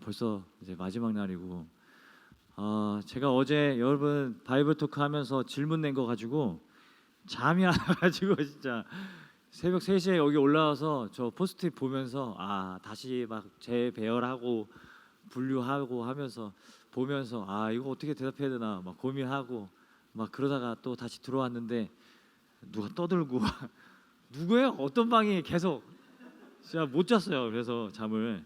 벌써 이제 마지막 날이고 제가 어제 여러분 바이블 토크 하면서 질문 낸 거 가지고 잠이 안 와가지고 진짜 새벽 3시에 여기 올라와서 저 포스트잇 보면서 다시 막 재배열하고 분류하고 하면서 보면서 이거 어떻게 대답해야 되나 막 고민하고 막 그러다가 또 다시 들어왔는데 누가 떠들고 누구예요? 어떤 방이 계속 진짜 못 잤어요. 그래서 잠을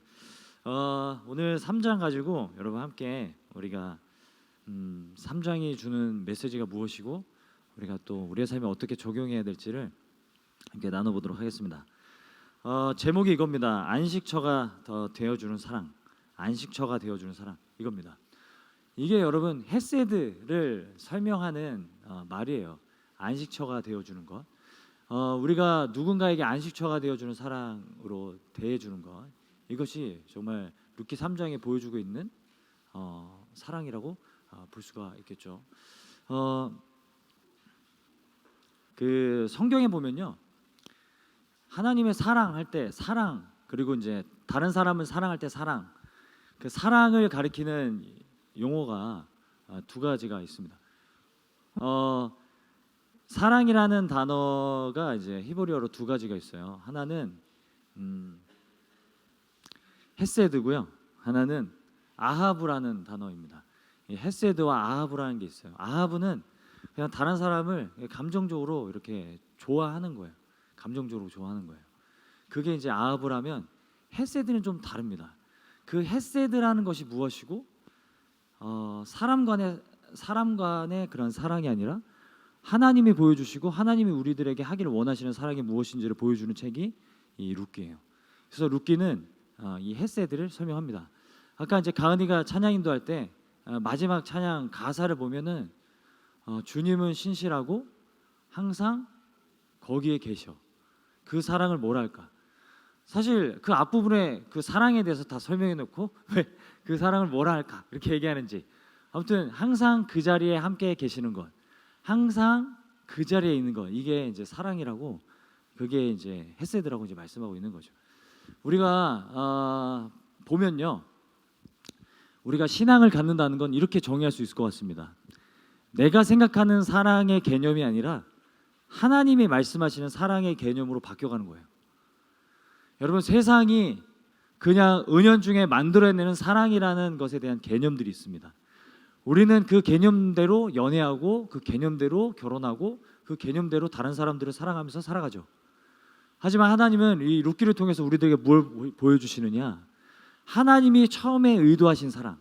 오늘 3장 가지고 여러분 함께 우리가 3장이 주는 메시지가 무엇이고 우리가 또 우리의 삶에 어떻게 적용해야 될지를 함께 나눠보도록 하겠습니다. 제목이 이겁니다. 안식처가 더 되어주는 사랑. 안식처가 되어주는 사랑 이겁니다. 이게 여러분 헤세드를 설명하는 말이에요. 안식처가 되어주는 것. 우리가 누군가에게 안식처가 되어주는 사랑으로 대해주는 것. 이것이 정말 루키 3장에 보여주고 있는 사랑이라고 볼 수가 있겠죠. 그 성경에 보면요, 하나님의 사랑할 때 사랑, 그리고 이제 다른 사람을 사랑할 때 사랑, 그 사랑을 가리키는 용어가 두 가지가 있습니다. 사랑이라는 단어가 이제 히브리어로 두 가지가 있어요. 하나는 헤세드고요. 하나는 아하브라는 단어입니다. 이 헤세드와 아하브라는 게 있어요. 아하브는 그냥 다른 사람을 감정적으로 이렇게 좋아하는 거예요. 감정적으로 좋아하는 거예요. 그게 이제 아하브라면 헤세드는 좀 다릅니다. 그 헤세드라는 것이 무엇이고 사람 간의 그런 사랑이 아니라 하나님이 보여주시고 하나님이 우리들에게 하기를 원하시는 사랑이 무엇인지를 보여주는 책이 이 룻기예요. 그래서 룻기는 이 헤세드를 설명합니다. 아까 이제 가은이가 찬양 인도할 때 마지막 찬양 가사를 보면은 주님은 신실하고 항상 거기에 계셔. 그 사랑을 뭐랄까? 사실 그 앞부분에 그 사랑에 대해서 다 설명해 놓고 왜 그 사랑을 뭐라 할까? 이렇게 얘기하는지. 아무튼 항상 그 자리에 함께 계시는 것. 항상 그 자리에 있는 것. 이게 이제 사랑이라고, 그게 이제 헤세드라고 이제 말씀하고 있는 거죠. 우리가 보면요, 우리가 신앙을 갖는다는 건 이렇게 정의할 수 있을 것 같습니다. 내가 생각하는 사랑의 개념이 아니라 하나님이 말씀하시는 사랑의 개념으로 바뀌어가는 거예요. 여러분, 세상이 그냥 은연중에 만들어내는 사랑이라는 것에 대한 개념들이 있습니다. 우리는 그 개념대로 연애하고 그 개념대로 결혼하고 그 개념대로 다른 사람들을 사랑하면서 살아가죠. 하지만 하나님은 이 룻기를 통해서 우리들에게 뭘 보여주시느냐? 하나님이 처음에 의도하신 사랑,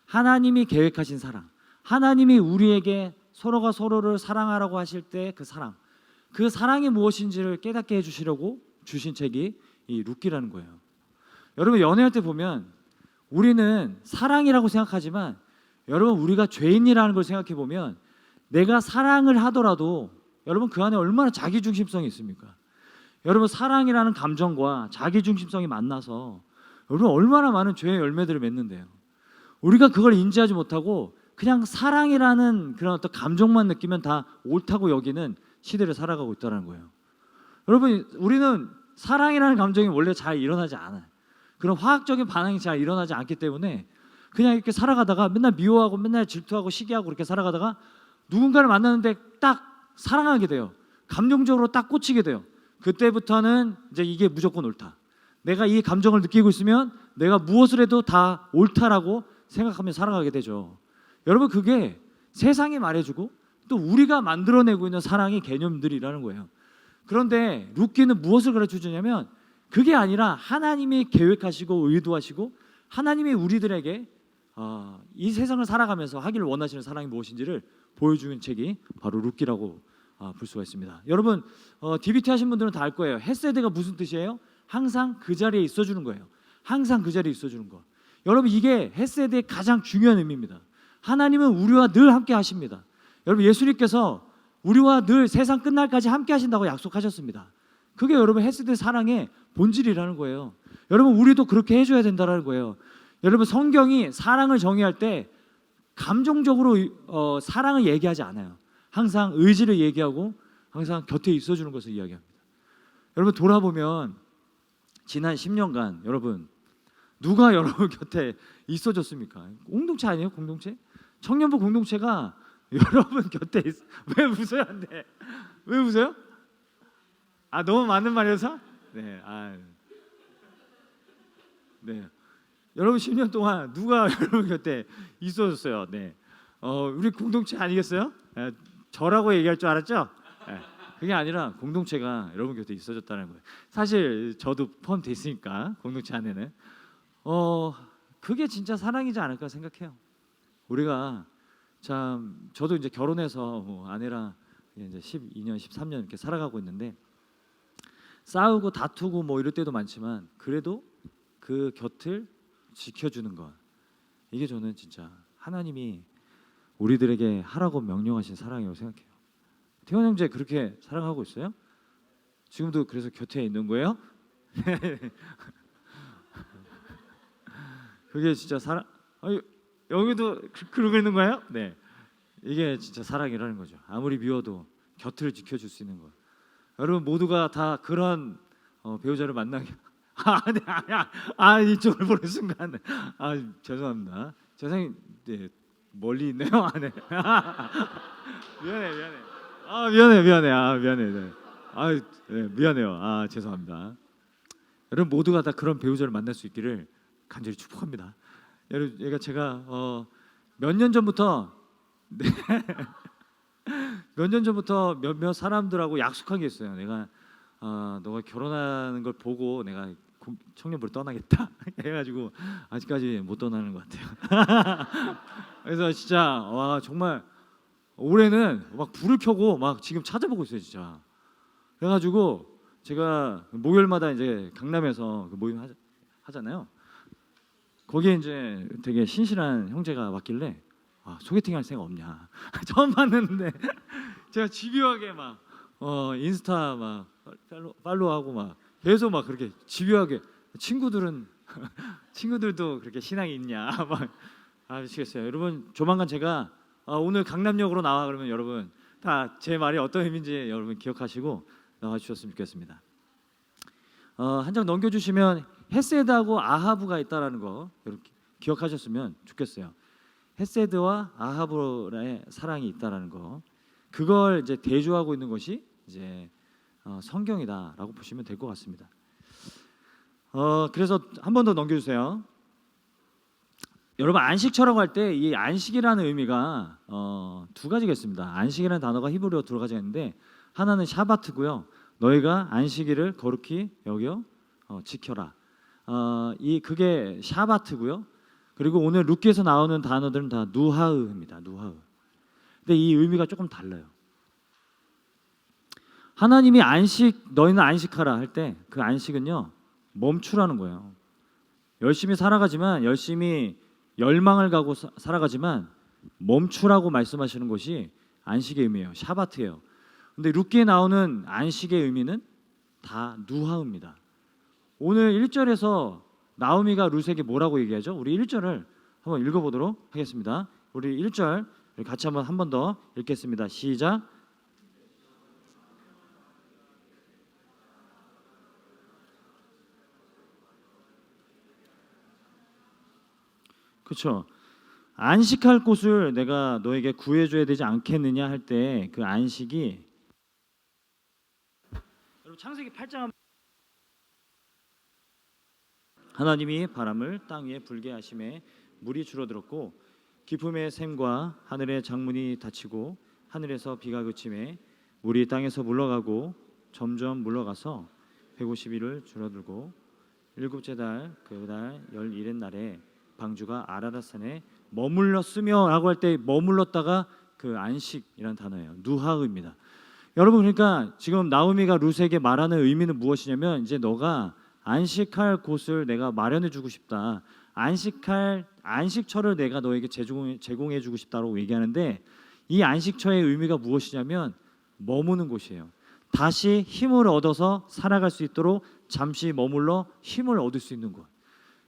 하나님이 계획하신 사랑, 하나님이 우리에게 서로가 서로를 사랑하라고 하실 때 그 사랑, 그 사랑이 무엇인지를 깨닫게 해주시려고 주신 책이 이 룻기라는 거예요. 여러분, 연애할 때 보면 우리는 사랑이라고 생각하지만 여러분, 우리가 죄인이라는 걸 생각해 보면 내가 사랑을 하더라도 여러분 그 안에 얼마나 자기중심성이 있습니까? 여러분, 사랑이라는 감정과 자기중심성이 만나서 여러분 얼마나 많은 죄의 열매들을 맺는데요. 우리가 그걸 인지하지 못하고 그냥 사랑이라는 그런 어떤 감정만 느끼면 다 옳다고 여기는 시대를 살아가고 있다는 거예요. 여러분, 우리는 사랑이라는 감정이 원래 잘 일어나지 않아요. 그런 화학적인 반응이 잘 일어나지 않기 때문에 그냥 이렇게 살아가다가 맨날 미워하고 맨날 질투하고 시기하고 그렇게 살아가다가 누군가를 만나는데 딱 사랑하게 돼요. 감정적으로 딱 꽂히게 돼요. 그때부터는 이제 이게 무조건 옳다. 내가 이 감정을 느끼고 있으면 내가 무엇을 해도 다 옳다라고 생각하며 살아가게 되죠. 여러분, 그게 세상이 말해주고 또 우리가 만들어내고 있는 사랑의 개념들이라는 거예요. 그런데 룻기는 무엇을 가르쳐주냐면 그게 아니라 하나님이 계획하시고 의도하시고 하나님이 우리들에게 이 세상을 살아가면서 하기를 원하시는 사랑이 무엇인지를 보여주는 책이 바로 룻기라고 볼 수가 있습니다. 여러분, DBT 하신 분들은 다 알 거예요. 헤세드가 무슨 뜻이에요? 항상 그 자리에 있어주는 거예요. 항상 그 자리에 있어주는 거. 여러분, 이게 헤세드의 가장 중요한 의미입니다. 하나님은 우리와 늘 함께 하십니다. 여러분, 예수님께서 우리와 늘 세상 끝날까지 함께 하신다고 약속하셨습니다. 그게 여러분 헤세드 사랑의 본질이라는 거예요. 여러분, 우리도 그렇게 해줘야 된다는 거예요. 여러분, 성경이 사랑을 정의할 때 감정적으로 사랑을 얘기하지 않아요. 항상 의지를 얘기하고 항상 곁에 있어주는 것을 이야기합니다. 여러분, 돌아보면 지난 10년간 여러분 누가 여러분 곁에 있어줬습니까? 공동체 아니에요? 공동체? 청년부 공동체가 여러분 곁에 왜 웃어요? 안 돼. 왜 웃어요? 아, 너무 많은 말이어서? 네. 네. 여러분 10년 동안 누가 여러분 곁에 있어줬어요? 네. 우리 공동체 아니겠어요? 저라고 얘기할 줄 알았죠? 그게 아니라 공동체가 여러분 곁에 있어줬다는 거예요. 사실 저도 포함돼 있으니까 공동체 안에는 그게 진짜 사랑이지 않을까 생각해요. 우리가 참 저도 이제 결혼해서 아내랑 이제 12년, 13년 이렇게 살아가고 있는데 싸우고 다투고 뭐 이럴 때도 많지만 그래도 그 곁을 지켜주는 것, 이게 저는 진짜 하나님이 우리들에게 하라고 명령하신 사랑이라고 생각해요. 태원 형제 그렇게 사랑하고 있어요? 지금도 그래서 곁에 있는 거예요? 그게 진짜 사랑. 여기도 그러고 있는 거예요? 네, 이게 진짜 사랑이라는 거죠. 아무리 미워도 곁을 지켜줄 수 있는 거. 여러분 모두가 다 그런 배우자를 만나게. 네, 이쪽을 보는 순간 죄송합니다. 세상에 네, 멀리 있네요. 네. 미안해. 네, 미안해요. 죄송합니다. 여러분 모두가 다 그런 배우자를 만날 수 있기를 간절히 축복합니다. 여러분, 제가 몇 년 전부터 몇몇 사람들하고 약속한 게 있어요. 내가 너가 결혼하는 걸 보고 내가 청년부를 떠나겠다 해가지고 아직까지 못 떠나는 것 같아요. 그래서 진짜 정말 올해는 막 불을 켜고 막 지금 찾아보고 있어요, 진짜. 그래가지고 제가 목요일마다 이제 강남에서 그 모임 하잖아요. 거기에 이제 되게 신실한 형제가 왔길래 소개팅 할 생각 없냐. 처음 봤는데 제가 집요하게 막 인스타 막 팔로우하고 막 계속 막 그렇게 집요하게 친구들도 그렇게 신앙이 있냐 막 아시겠어요. 여러분 조만간 제가 오늘 강남역으로 나와 그러면 여러분 다 제 말이 어떤 의미인지 여러분 기억하시고 나와 주셨으면 좋겠습니다. 한 장 넘겨주시면 헤세드하고 아하브가 있다라는 거 이렇게 기억하셨으면 좋겠어요. 헤세드와 아하브의 사랑이 있다라는 거, 그걸 이제 대조하고 있는 것이 이제 성경이다라고 보시면 될 것 같습니다. 그래서 한 번 더 넘겨주세요. 여러분 안식처라고 할 때 이 안식이라는 의미가 두 가지가 있습니다. 안식이라는 단어가 히브리어 두 가지가 있는데 하나는 샤바트고요. 너희가 안식일을 거룩히 여겨 지켜라. 그게 샤바트고요. 그리고 오늘 룻기에서 나오는 단어들은 다 누하흐입니다. 누하흐. 근데 이 의미가 조금 달라요. 하나님이 너희는 안식하라 할 때 그 안식은요 멈추라는 거예요. 열심히 살아가지만 열심히 열망을 가고 살아가지만 멈추라고 말씀하시는 것이 안식의 의미예요. 샤바트예요. 근데 룻기에 나오는 안식의 의미는 다 누하입니다. 오늘 1절에서 나오미가 룻에게 뭐라고 얘기하죠? 우리 1절을 한번 읽어보도록 하겠습니다. 우리 1절 같이 한 번 더 읽겠습니다. 시작. 그렇죠. 안식할 곳을 내가 너에게 구해줘야 되지 않겠느냐 할 때 그 안식이, 여러분 창세기 8장 하나님이 바람을 땅 위에 불게 하심에 물이 줄어들었고 기품의 샘과 하늘의 창문이 닫히고 하늘에서 비가 그침에 물이 땅에서 물러가고 점점 물러가서 150일을 줄어들고 일곱째 달 그 달 11의 날에 방주가 아라랏산에 머물렀으며 라고 할 때 머물렀다가 그 안식이라는 단어예요. 누하입니다. 여러분 그러니까 지금 나오미가 룻에게 말하는 의미는 무엇이냐면 이제 너가 안식할 곳을 내가 마련해 주고 싶다. 안식처를 내가 너에게 제공해 주고 싶다라고 얘기하는데 이 안식처의 의미가 무엇이냐면 머무는 곳이에요. 다시 힘을 얻어서 살아갈 수 있도록 잠시 머물러 힘을 얻을 수 있는 곳.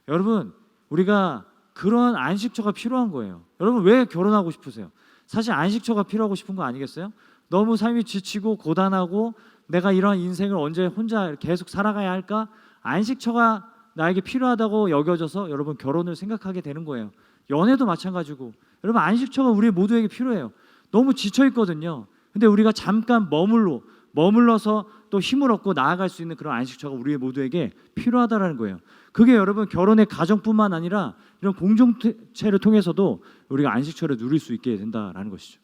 여러분 우리가 그런 안식처가 필요한 거예요. 여러분 왜 결혼하고 싶으세요? 사실 안식처가 필요하고 싶은 거 아니겠어요? 너무 삶이 지치고 고단하고 내가 이런 인생을 언제 혼자 계속 살아가야 할까? 안식처가 나에게 필요하다고 여겨져서 여러분 결혼을 생각하게 되는 거예요. 연애도 마찬가지고 여러분 안식처가 우리 모두에게 필요해요. 너무 지쳐 있거든요. 근데 우리가 잠깐 머물러서 또 힘을 얻고 나아갈 수 있는 그런 안식처가 우리 모두에게 필요하다라는 거예요. 그게 여러분 결혼의 가정뿐만 아니라 이런 공동체를 통해서도 우리가 안식처를 누릴 수 있게 된다라는 것이죠.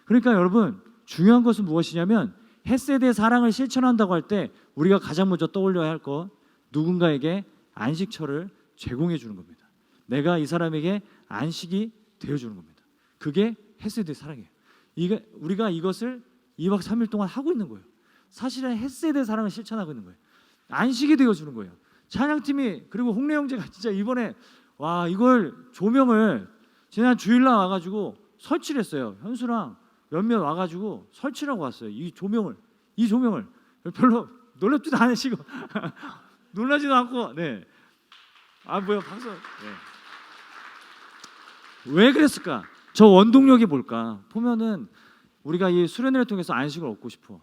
그러니까 여러분 중요한 것은 무엇이냐면 헷세대의 사랑을 실천한다고 할 때 우리가 가장 먼저 떠올려야 할 것, 누군가에게 안식처를 제공해 주는 겁니다. 내가 이 사람에게 안식이 되어 주는 겁니다. 그게 헷세대의 사랑이에요. 우리가 이것을 2박 3일 동안 하고 있는 거예요. 사실은 헷세대의 사랑을 실천하고 있는 거예요. 안식이 되어 주는 거예요. 찬양팀이 그리고 홍래 형제가 진짜 이번에 와 이걸 조명을 지난 주일날 와가지고 설치를 했어요. 현수랑 몇몇 와가지고 설치라고 왔어요. 이 조명을 별로 놀랍지도 않으시고 놀라지도 않고 네. 아 뭐야 박수. 네. 왜 그랬을까? 저 원동력이 뭘까? 보면은 우리가 이 수련회를 통해서 안식을 얻고 싶어.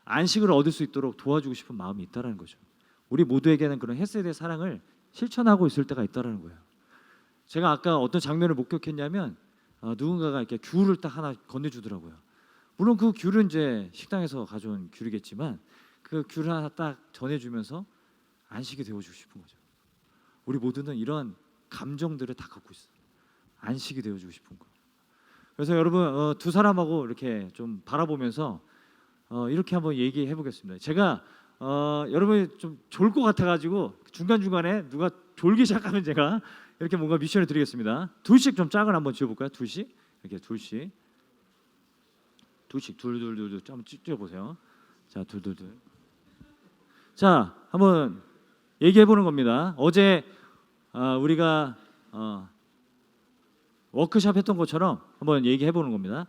안식을 얻을 수 있도록 도와주고 싶은 마음이 있다라는 거죠. 우리 모두에게는 그런 헷세대의 사랑을 실천하고 있을 때가 있다라는 거예요. 제가 아까 어떤 장면을 목격했냐면 누군가가 이렇게 귤을 딱 하나 건네주더라고요. 물론 그 귤은 이제 식당에서 가져온 귤이겠지만 그 귤을 하나 딱 전해주면서 안식이 되어주고 싶은 거죠. 우리 모두는 이런 감정들을 다 갖고 있어요. 안식이 되어주고 싶은 거. 그래서 여러분 두 사람하고 이렇게 좀 바라보면서 이렇게 한번 얘기해 보겠습니다. 제가 여러분이 좀 졸 것 같아가지고 중간중간에 누가 졸기 시작하면 제가 이렇게 뭔가 미션을 드리겠습니다. 둘씩 좀 짝을 한번 지어볼까요? 둘씩 이렇게 둘씩 둘둘둘둘 한번 찍어보세요. 자 둘둘둘. 자 한번 얘기해 보는 겁니다. 어제 우리가 워크숍 했던 것처럼 한번 얘기해 보는 겁니다.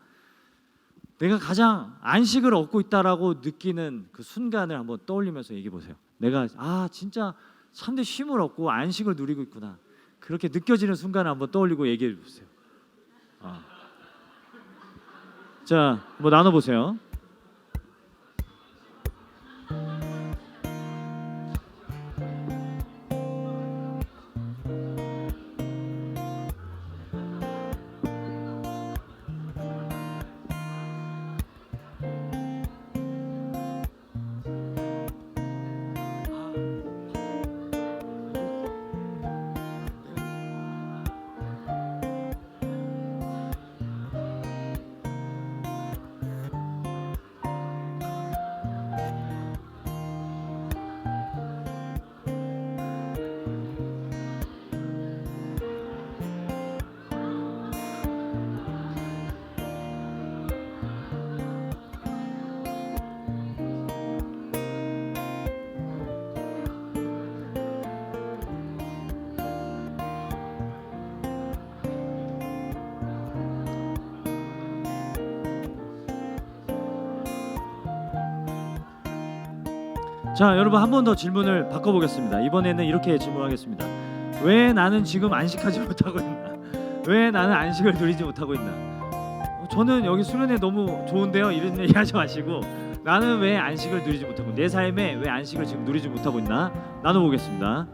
내가 가장 안식을 얻고 있다라고 느끼는 그 순간을 한번 떠올리면서 얘기해 보세요. 내가 진짜 참된 쉼을 얻고 안식을 누리고 있구나. 그렇게 느껴지는 순간을 한번 떠올리고 얘기해 보세요. 자, 뭐 나눠 보세요. 자, 여러분 한 번 더 질문을 바꿔보겠습니다. 이번에는 이렇게 질문하겠습니다. 왜 나는 지금 안식하지 못하고 있나? 왜 나는 안식을 누리지 못하고 있나? 저는 여기 수련회 너무 좋은데요. 이런 얘기 하지 마시고 나는 왜 안식을 누리지 못하고 내 삶에 왜 안식을 지금 누리지 못하고 있나? 나눠보겠습니다.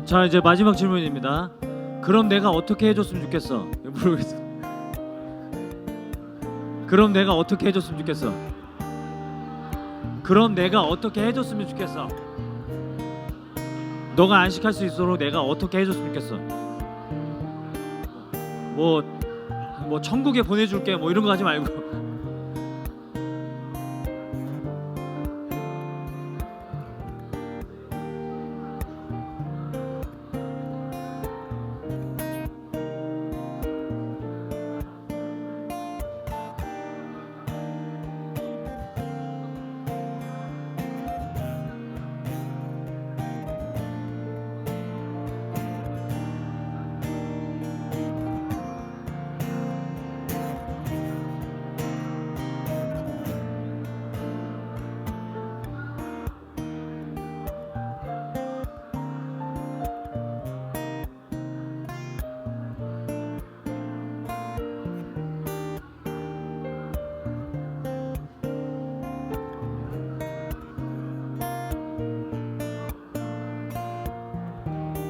자, 이제 마지막 질문입니다. 그럼 내가 어떻게 해줬으면 좋겠어? 모르겠어. 그럼 내가 어떻게 해줬으면 좋겠어? 그럼 내가 어떻게 해줬으면 좋겠어? 너가 안식할 수 있도록 내가 어떻게 해줬으면 좋겠어? 뭐 천국에 보내줄게 뭐 이런 거 하지 말고.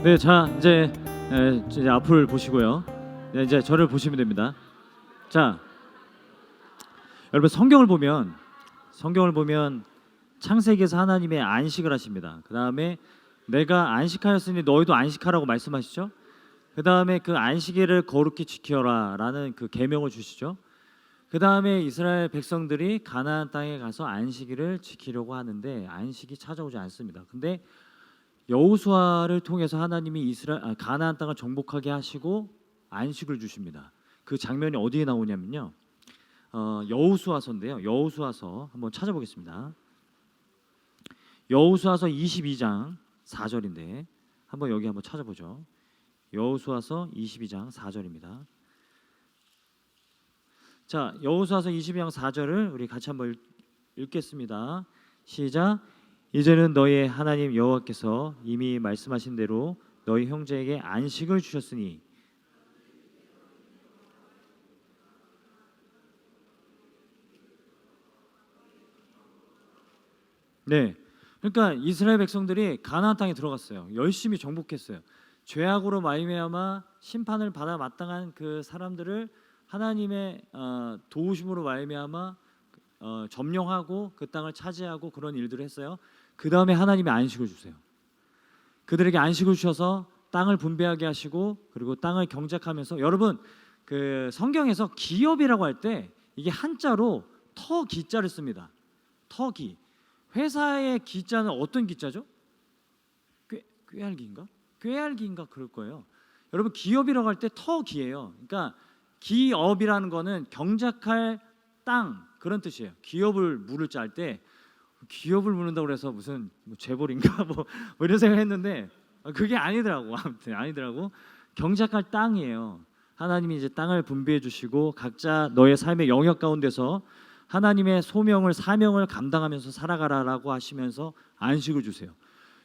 네, 자 이제 앞을 보시고요. 네, 이제 저를 보시면 됩니다. 자, 여러분 성경을 보면 창세기에서 하나님의 안식을 하십니다. 그 다음에 내가 안식하였으니 너희도 안식하라고 말씀하시죠. 그 다음에 그 안식일을 거룩히 지켜라라는 그 계명을 주시죠. 그 다음에 이스라엘 백성들이 가나안 땅에 가서 안식일을 지키려고 하는데 안식이 찾아오지 않습니다. 근데 여호수아를 통해서 하나님이 가나안 땅을 정복하게 하시고 안식을 주십니다. 그 장면이 어디에 나오냐면요. 여호수아서인데요. 여호수아서 한번 찾아보겠습니다. 여호수아서 22장 4절인데 한번 여기 한번 찾아보죠. 여호수아서 22장 4절입니다. 자, 여호수아서 22장 4절을 우리 같이 한번 읽겠습니다. 시작. 이제는 너희의 하나님 여호와께서 이미 말씀하신 대로 너희 형제에게 안식을 주셨으니 네, 그러니까 이스라엘 백성들이 가나안 땅에 들어갔어요. 열심히 정복했어요. 죄악으로 말미암아 심판을 받아 마땅한 그 사람들을 하나님의 도우심으로 말미암아 점령하고 그 땅을 차지하고 그런 일들을 했어요. 그 다음에 하나님이 안식을 주세요. 그들에게 안식을 주셔서 땅을 분배하게 하시고 그리고 땅을 경작하면서 여러분 그 성경에서 기업이라고 할 때 이게 한자로 터기자를 씁니다. 터기. 회사의 기자는 어떤 기자죠? 꾀알기인가? 꾀알기인가 그럴 거예요. 여러분 기업이라고 할 때 터기예요. 그러니까 기업이라는 거는 경작할 땅 그런 뜻이에요. 기업을 물을 짤 때 기업을 물는다고 그래서 무슨 재벌인가 뭐 이런 생각했는데 그게 아니더라고. 아무튼 아니더라고. 경작할 땅이에요. 하나님이 이제 땅을 분배해 주시고 각자 너의 삶의 영역 가운데서 하나님의 소명을 사명을 감당하면서 살아가라라고 하시면서 안식을 주세요.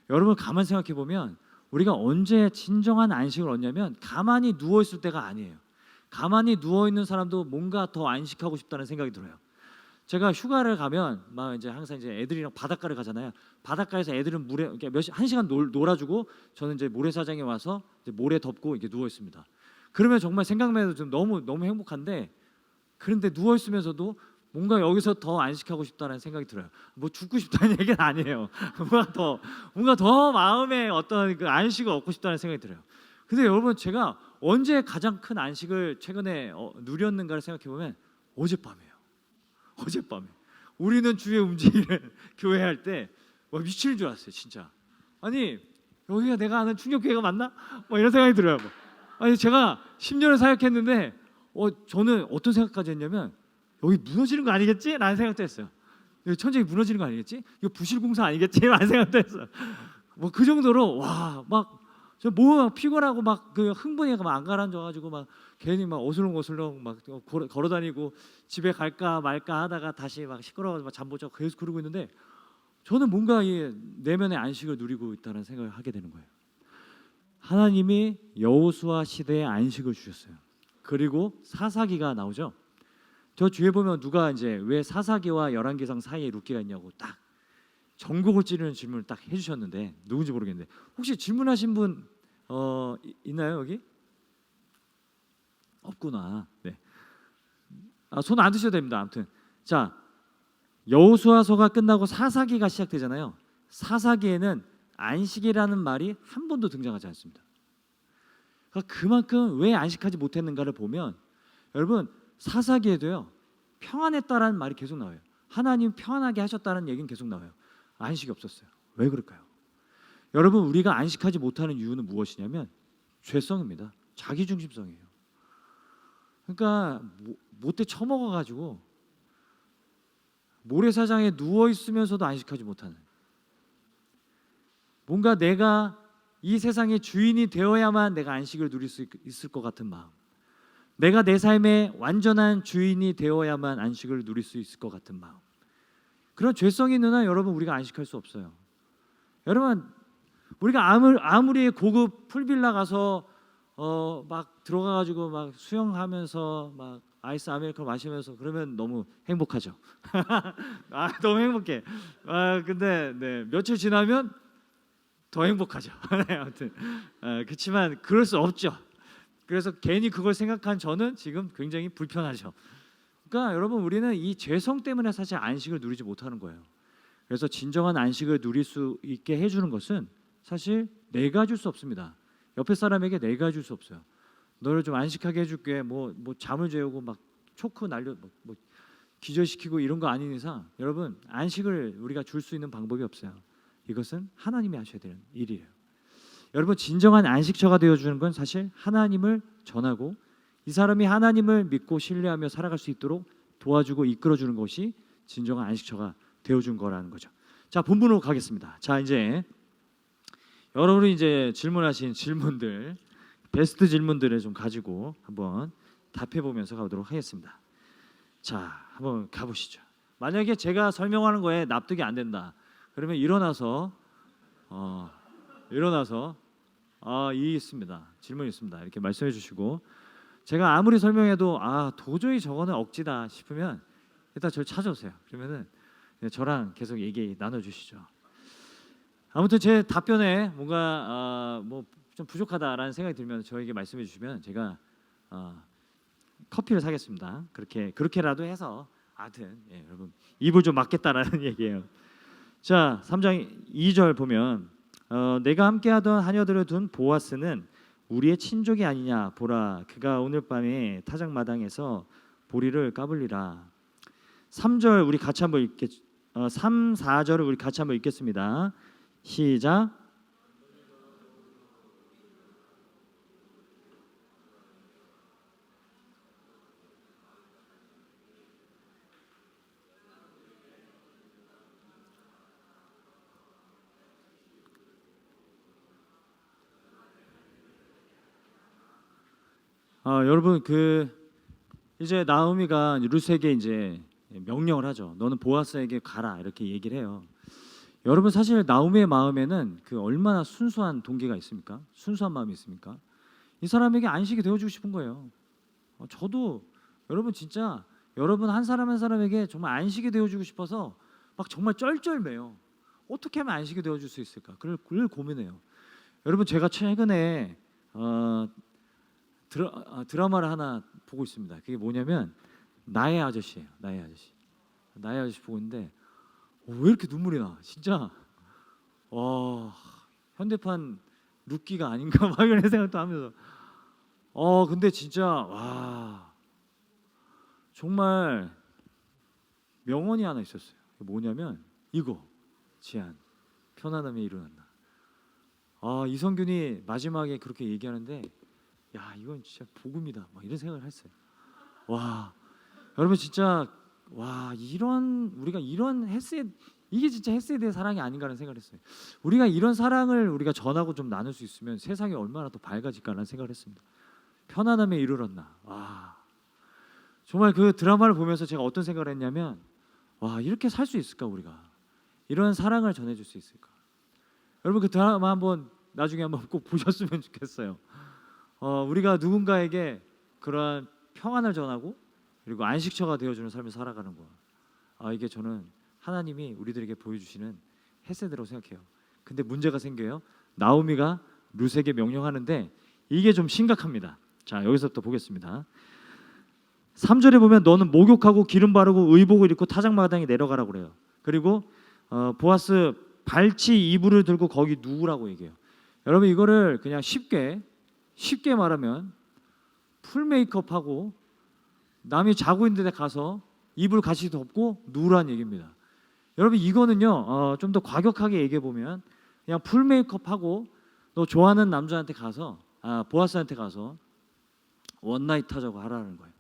여러분 가만 생각해 보면 우리가 언제 진정한 안식을 얻냐면 가만히 누워 있을 때가 아니에요. 가만히 누워 있는 사람도 뭔가 더 안식하고 싶다는 생각이 들어요. 제가 휴가를 가면 막 이제 항상 이제 애들이랑 바닷가를 가잖아요. 바닷가에서 애들은 물에 한 시간 놀아주고 저는 이제 모래사장에 와서 이제 모래 덮고 이렇게 누워 있습니다. 그러면 정말 생각만 해도 좀 너무 행복한데 그런데 누워 있으면서도 뭔가 여기서 더 안식하고 싶다는 생각이 들어요. 뭐 죽고 싶다는 얘기는 아니에요. 뭔가 더 마음에 어떤 그 안식을 얻고 싶다는 생각이 들어요. 근데 여러분 제가 언제 가장 큰 안식을 최근에 누렸는가를 생각해 보면 어젯밤이에요. 어젯밤에 우리는 주의 움직이는 교회 할 때 미칠 줄 알았어요. 진짜. 아니 여기가 내가 아는 충격교회가 맞나? 뭐 이런 생각이 들어요. 아니 제가 10년을 사역했는데 저는 어떤 생각까지 했냐면 여기 무너지는 거 아니겠지? 라는 생각도 했어요. 여기 천장이 무너지는 거 아니겠지? 이거 부실공사 아니겠지? 라는 생각도 했어요. 뭐 그 정도로 막 저 뭐 피곤하고 막 그 흥분이 막 안 가라앉아가지고 막 괜히 막 어슬렁어슬렁 막 걸어다니고 집에 갈까 말까 하다가 다시 막 시끄러워서 막 잠 못 자고 계속 그러고 있는데 저는 뭔가 이 내면의 안식을 누리고 있다는 생각을 하게 되는 거예요. 하나님이 여호수아 시대에 안식을 주셨어요. 그리고 사사기가 나오죠. 저 뒤에 보면 누가 이제 왜 사사기와 열왕기상 사이에 룻기가 있냐고 딱 전곡을 찌르는 질문을 딱 해주셨는데 누군지 모르겠는데 혹시 질문하신 분 있나요 여기? 없구나. 네. 손 안 드셔도 됩니다. 아무튼 자 여호수아서가 끝나고 사사기가 시작되잖아요. 사사기에는 안식이라는 말이 한 번도 등장하지 않습니다. 그러니까 그만큼 왜 안식하지 못했는가를 보면 여러분 사사기에도요 평안했다라는 말이 계속 나와요. 하나님 평안하게 하셨다는 얘기는 계속 나와요. 안식이 없었어요. 왜 그럴까요? 여러분 우리가 안식하지 못하는 이유는 무엇이냐면 죄성입니다. 자기중심성이에요. 그러니까 못돼 처먹어가지고 모래사장에 누워 있으면서도 안식하지 못하는, 뭔가 내가 이 세상의 주인이 되어야만 내가 안식을 누릴 수 있을 것 같은 마음, 내가 내 삶의 완전한 주인이 되어야만 안식을 누릴 수 있을 것 같은 마음, 그런 죄성이 있는 한 여러분 우리가 안식할 수 없어요. 여러분 우리가 아무리 고급 풀빌라 가서 막 들어가가지고 막 수영하면서 막 아이스 아메리카노 마시면서 그러면 너무 행복하죠. 너무 행복해. 근데 네, 며칠 지나면 더 행복하죠. 네, 아무튼 그렇지만 그럴 수 없죠. 그래서 괜히 그걸 생각한 저는 지금 굉장히 불편하죠. 그러니까 여러분 우리는 이 죄성 때문에 사실 안식을 누리지 못하는 거예요. 그래서 진정한 안식을 누릴 수 있게 해주는 것은 사실 내가 줄 수 없습니다. 옆에 사람에게 내가 줄 수 없어요. 너를 좀 안식하게 해줄게. 뭐 잠을 재우고 막 초크 날려 뭐 기절시키고 이런 거 아닌 이상 여러분 안식을 우리가 줄 수 있는 방법이 없어요. 이것은 하나님이 하셔야 되는 일이에요. 여러분 진정한 안식처가 되어주는 건 사실 하나님을 전하고 이 사람이 하나님을 믿고 신뢰하며 살아갈 수 있도록 도와주고 이끌어주는 것이 진정한 안식처가 되어준 거라는 거죠. 자 본문으로 가겠습니다. 자 이제 여러분이 이제 질문하신 질문들, 베스트 질문들을 좀 가지고 한번 답해보면서 가도록 하겠습니다. 자 한번 가보시죠. 만약에 제가 설명하는 거에 납득이 안 된다 그러면 일어나서 이 있습니다. 질문 있습니다. 이렇게 말씀해 주시고 제가 아무리 설명해도 도저히 저거는 억지다 싶으면 일단 저를 찾아오세요. 그러면은 저랑 계속 얘기 나눠주시죠. 아무튼 제 답변에 뭔가 뭐 좀 부족하다라는 생각이 들면 저에게 말씀해 주시면 제가 커피를 사겠습니다. 그렇게라도 해서 하여튼 여러분 입을 좀 막겠다라는 얘기예요. 자 3장 2절 보면 내가 함께하던 하녀들을 둔 보아스는 우리의 친족이 아니냐 보라 그가 오늘 밤에 타작마당에서 보리를 까불리라. 3절 우리 같이 한번 3, 4절을 우리 같이 한번 읽겠습니다. 시작. 여러분 이제 나오미가 룻에게 이제 명령을 하죠. 너는 보아스에게 가라 이렇게 얘기를 해요. 여러분 사실 나오미의 마음에는 얼마나 순수한 동기가 있습니까? 순수한 마음이 있습니까? 이 사람에게 안식이 되어주고 싶은 거예요. 저도 여러분 진짜 여러분 한 사람 한 사람에게 정말 안식이 되어주고 싶어서 막 정말 쩔쩔매요. 어떻게 하면 안식이 되어줄 수 있을까? 그걸 고민해요. 여러분 제가 최근에 드라마를 하나 보고 있습니다. 그게 뭐냐면 나의 아저씨예요. 나의 아저씨 보고 있는데 왜 이렇게 눈물이 나? 진짜 현대판 룻기가 아닌가 막 이런 생각도 하면서 근데 진짜 와 정말 명언이 하나 있었어요. 뭐냐면 이거 지안 편안함에 일어난다. 이성균이 마지막에 그렇게 얘기하는데 야 이건 진짜 복음이다 막 이런 생각을 했어요. 와 여러분 진짜 우리가 이런 이게 진짜 헤세드의 사랑이 아닌가라는 생각을 했어요. 우리가 이런 사랑을 우리가 전하고 좀 나눌 수 있으면 세상이 얼마나 더 밝아질까라는 생각을 했습니다. 편안함에 이르렀나. 정말 그 드라마를 보면서 제가 어떤 생각을 했냐면 이렇게 살 수 있을까 우리가 이런 사랑을 전해줄 수 있을까. 여러분 그 드라마 한번 나중에 한번 꼭 보셨으면 좋겠어요. 우리가 누군가에게 그러한 평안을 전하고 그리고 안식처가 되어주는 삶을 살아가는 거야. 이게 저는 하나님이 우리들에게 보여주시는 헤세드라고 생각해요. 근데 문제가 생겨요. 나오미가 룻에게 명령하는데 이게 좀 심각합니다. 자 여기서부터 보겠습니다. 3절에 보면 너는 목욕하고 기름 바르고 의복을 입고 타작마당에 내려가라고 그래요. 그리고 보아스 발치 이불을 들고 거기 누우라고 얘기해요. 여러분 이거를 그냥 쉽게 쉽게 말하면 풀 메이크업하고 남이 자고 있는 데 가서 이불 같이 덮고 누우라는 얘기입니다. 여러분 이거는요 좀 더 과격하게 얘기해 보면 그냥 풀 메이크업하고 너 좋아하는 남자한테 가서 보아스한테 가서 원나잇 하자고 하라는 거예요.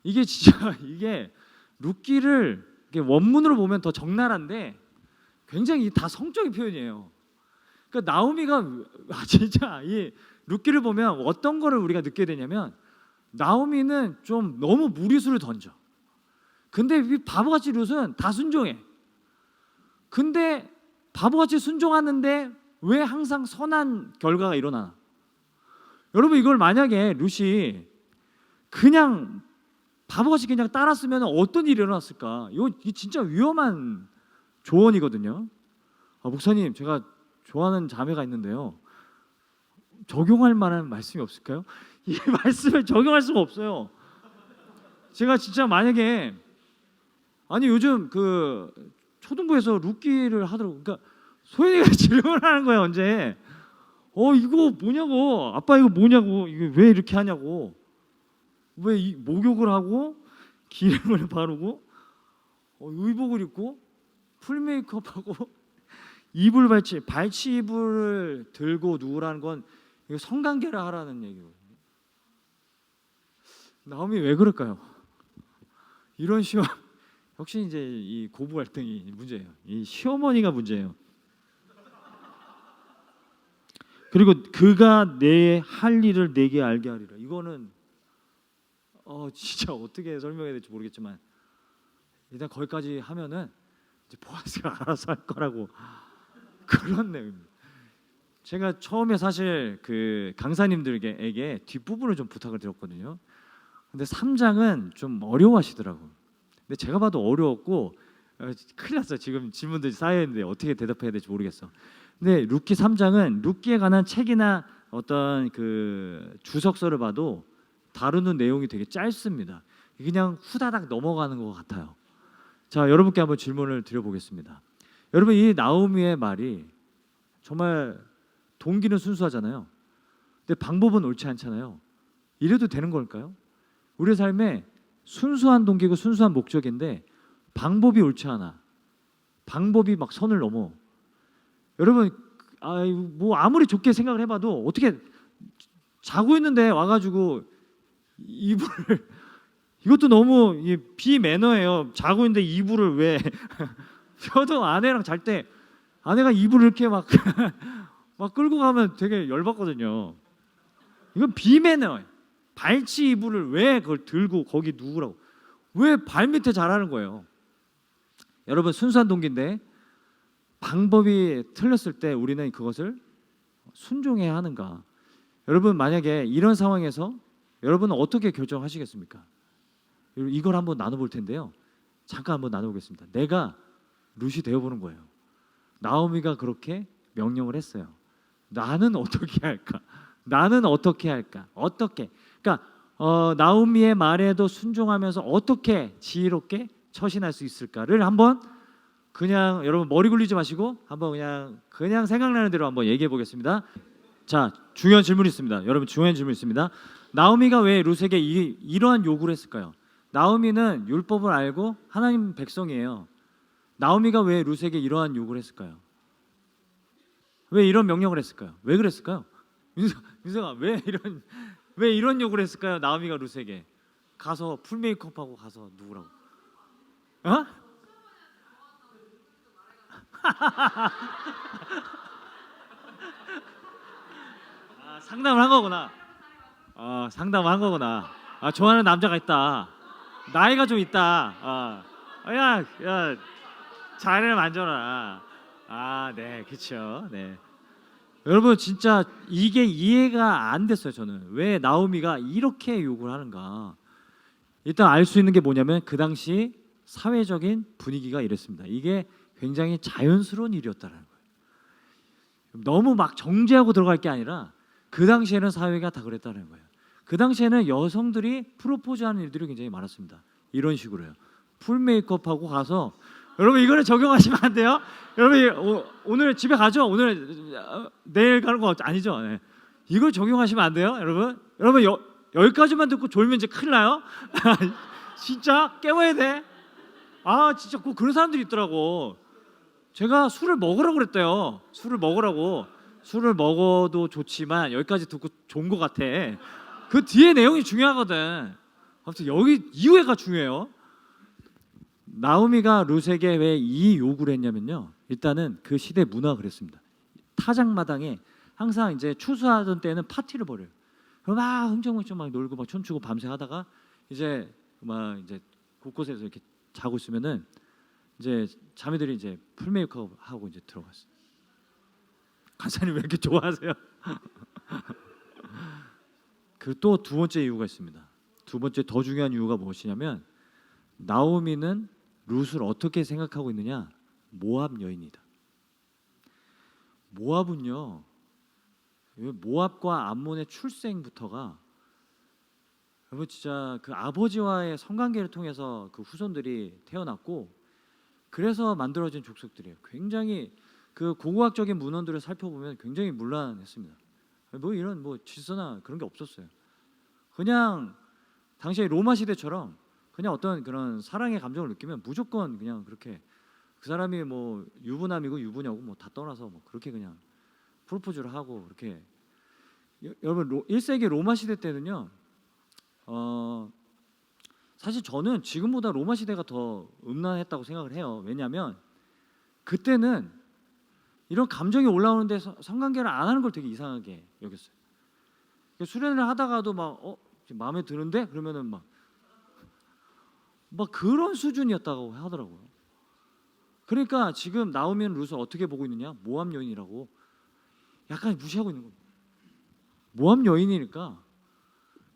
이게 진짜 이게 룻기를 이게 원문으로 보면 더 적나라한데 굉장히 다 성적인 표현이에요. 그러니까 나오미가 진짜 이 룻기를 보면 어떤 거를 우리가 느끼게 되냐면 나오미는 좀 너무 무리수를 던져. 근데 이 바보같이 룻은 다 순종해. 근데 바보같이 순종하는데 왜 항상 선한 결과가 일어나나? 여러분 이걸 만약에 룻이 그냥 바보같이 그냥 따랐으면 어떤 일이 일어났을까? 이거 진짜 위험한 조언이거든요. 목사님 제가 좋아하는 자매가 있는데요. 적용할 만한 말씀이 없을까요? 이 말씀을 적용할 수가 없어요. 제가 진짜 만약에 요즘 그 초등부에서 룻기를 하더라고. 그러니까 소연이가 질문하는 거야 언제. 이거 뭐냐고. 아빠 이거 뭐냐고. 이거 왜 이렇게 하냐고. 왜 목욕을 하고 기름을 바르고 의복을 입고 풀 메이크업하고 이불 발치 이불을 들고 누우라는 건 이거 성관계를 하라는 얘기거든요. 나오미 왜 그럴까요? 이런 시험 역시 이제 이 고부 갈등이 문제예요. 이 시어머니가 문제예요. 그리고 그가 내 할 일을 내게 알게 하리라. 이거는 진짜 어떻게 설명해야 될지 모르겠지만 일단 거기까지 하면은 이제 보아스가 알아서 할 거라고 그런 내용입니다. 제가 처음에 사실 그 강사님들에게 뒷부분을 좀 부탁을 드렸거든요. 근데 3장은 좀 어려워하시더라고. 근데 제가 봐도 어려웠고 큰일 났어요. 지금 질문들이 쌓여 있는데 어떻게 대답해야 될지 모르겠어. 근데 룻기 3장은 룻기에 관한 책이나 어떤 그 주석서를 봐도 다루는 내용이 되게 짧습니다. 그냥 후다닥 넘어가는 것 같아요. 자, 여러분께 한번 질문을 드려보겠습니다. 여러분 이 나오미의 말이 정말 동기는 순수하잖아요. 근데 방법은 옳지 않잖아요. 이래도 되는 걸까요? 우리 삶에 순수한 동기고 순수한 목적인데 방법이 옳지 않아. 방법이 막 선을 넘어. 여러분 뭐 아무리 좋게 생각을 해봐도 어떻게 자고 있는데 와가지고 이불을 이것도 너무 비매너예요. 자고 있는데 이불을 왜 저도 아내랑 잘 때 아내가 이불을 이렇게 막 끌고 가면 되게 열받거든요. 이건 비매너예요. 발치 이불을 왜 그걸 들고 거기 누우라고 왜 발밑에 자라는 거예요. 여러분 순수한 동기인데 방법이 틀렸을 때 우리는 그것을 순종해야 하는가? 여러분 만약에 이런 상황에서 여러분은 어떻게 결정하시겠습니까? 이걸 한번 나눠볼 텐데요. 잠깐 한번 나눠보겠습니다. 내가 룻이 되어보는 거예요. 나오미가 그렇게 명령을 했어요. 나는 어떻게 할까? 나는 어떻게 할까? 어떻게? 그러니까 나오미의 말에도 순종하면서 어떻게 지혜롭게 처신할 수 있을까를 한번 그냥 여러분 머리 굴리지 마시고 한번 그냥 생각나는 대로 한번 얘기해 보겠습니다. 자, 중요한 질문이 있습니다. 여러분 중요한 질문이 있습니다. 나오미가 왜 룻에게 이러한 요구를 했을까요? 나오미는 율법을 알고 하나님 백성이에요. 나오미가 왜 룻에게 이러한 요구를 했을까요? 왜 이런 명령을 했을까요? 왜 그랬을까요? 윤석아 왜 이런 요구를 했을까요? 나오미가 룻에게 가서 풀 메이크업하고 가서 누구라고? 상담을 한 거구나. 상담을 한 거구나. 좋아하는 남자가 있다. 나이가 좀 있다. 야, 자리를 만져라. 네, 그렇죠. 네. 여러분 진짜 이게 이해가 안 됐어요. 저는 왜 나오미가 이렇게 요구를 하는가. 일단 알 수 있는 게 뭐냐면 그 당시 사회적인 분위기가 이랬습니다. 이게 굉장히 자연스러운 일이었다는 거예요. 너무 막 정죄하고 들어갈 게 아니라 그 당시에는 사회가 다 그랬다는 거예요. 그 당시에는 여성들이 프로포즈하는 일들이 굉장히 많았습니다. 이런 식으로요. 풀 메이크업하고 가서 여러분 이거는 적용하시면 안 돼요. 여러분 오늘 집에 가죠. 오늘 내일 가는 거 아니죠. 네. 이걸 적용하시면 안 돼요, 여러분. 여러분 여기까지만 듣고 졸면 이제 큰일 나요. 진짜 깨워야 돼. 아 진짜 꼭 그런 사람들이 있더라고. 제가 술을 먹으라고 그랬대요. 술을 먹으라고. 술을 먹어도 좋지만 여기까지 듣고 좋은 것 같아. 그 뒤에 내용이 중요하거든. 아무튼 여기 이후에가 중요해요. 나오미가 룻에게 왜 이 요구를 했냐면요. 일단은 그 시대 문화가 그랬습니다. 타작마당에 항상 이제 추수하던 때는 파티를 벌여요. 그럼 막 흥청흥청 막 놀고 막 춤추고 밤새 하다가 이제 막 이제 곳곳에서 이렇게 자고 있으면은 이제 자매들이 이제 풀 메이크업 하고 이제 들어갔어요. 간사님 왜 이렇게 좋아하세요? 그 또 두 번째 이유가 있습니다. 두 번째 더 중요한 이유가 무엇이냐면 나오미는 룻을 어떻게 생각하고 있느냐? 모압 여인이다. 모압은요. 모압과 암몬의 출생부터가 여러분 진짜 그 아버지와의 성관계를 통해서 그 후손들이 태어났고 그래서 만들어진 족속들이에요. 굉장히 그 고고학적인 문헌들을 살펴보면 굉장히 문란했습니다. 뭐 이런 뭐 질서나 그런 게 없었어요. 그냥 당시에 로마 시대처럼 그냥 어떤 그런 사랑의 감정을 느끼면 무조건 그냥 그렇게 그 사람이 뭐 유부남이고 유부녀고 뭐 다 떠나서 뭐 그렇게 그냥 프로포즈를 하고 그렇게. 여러분 1세기 로마 시대 때는요. 사실 저는 지금보다 로마 시대가 더 음란했다고 생각을 해요. 왜냐하면 그때는 이런 감정이 올라오는데 성관계를 안 하는 걸 되게 이상하게 여겼어요. 수련을 하다가도 막 지금 마음에 드는데 그러면은 막 그런 수준이었다고 하더라고요. 그러니까 지금 나오면 룻을 어떻게 보고 있느냐? 모압 여인이라고 약간 무시하고 있는 겁니다. 모압 여인이니까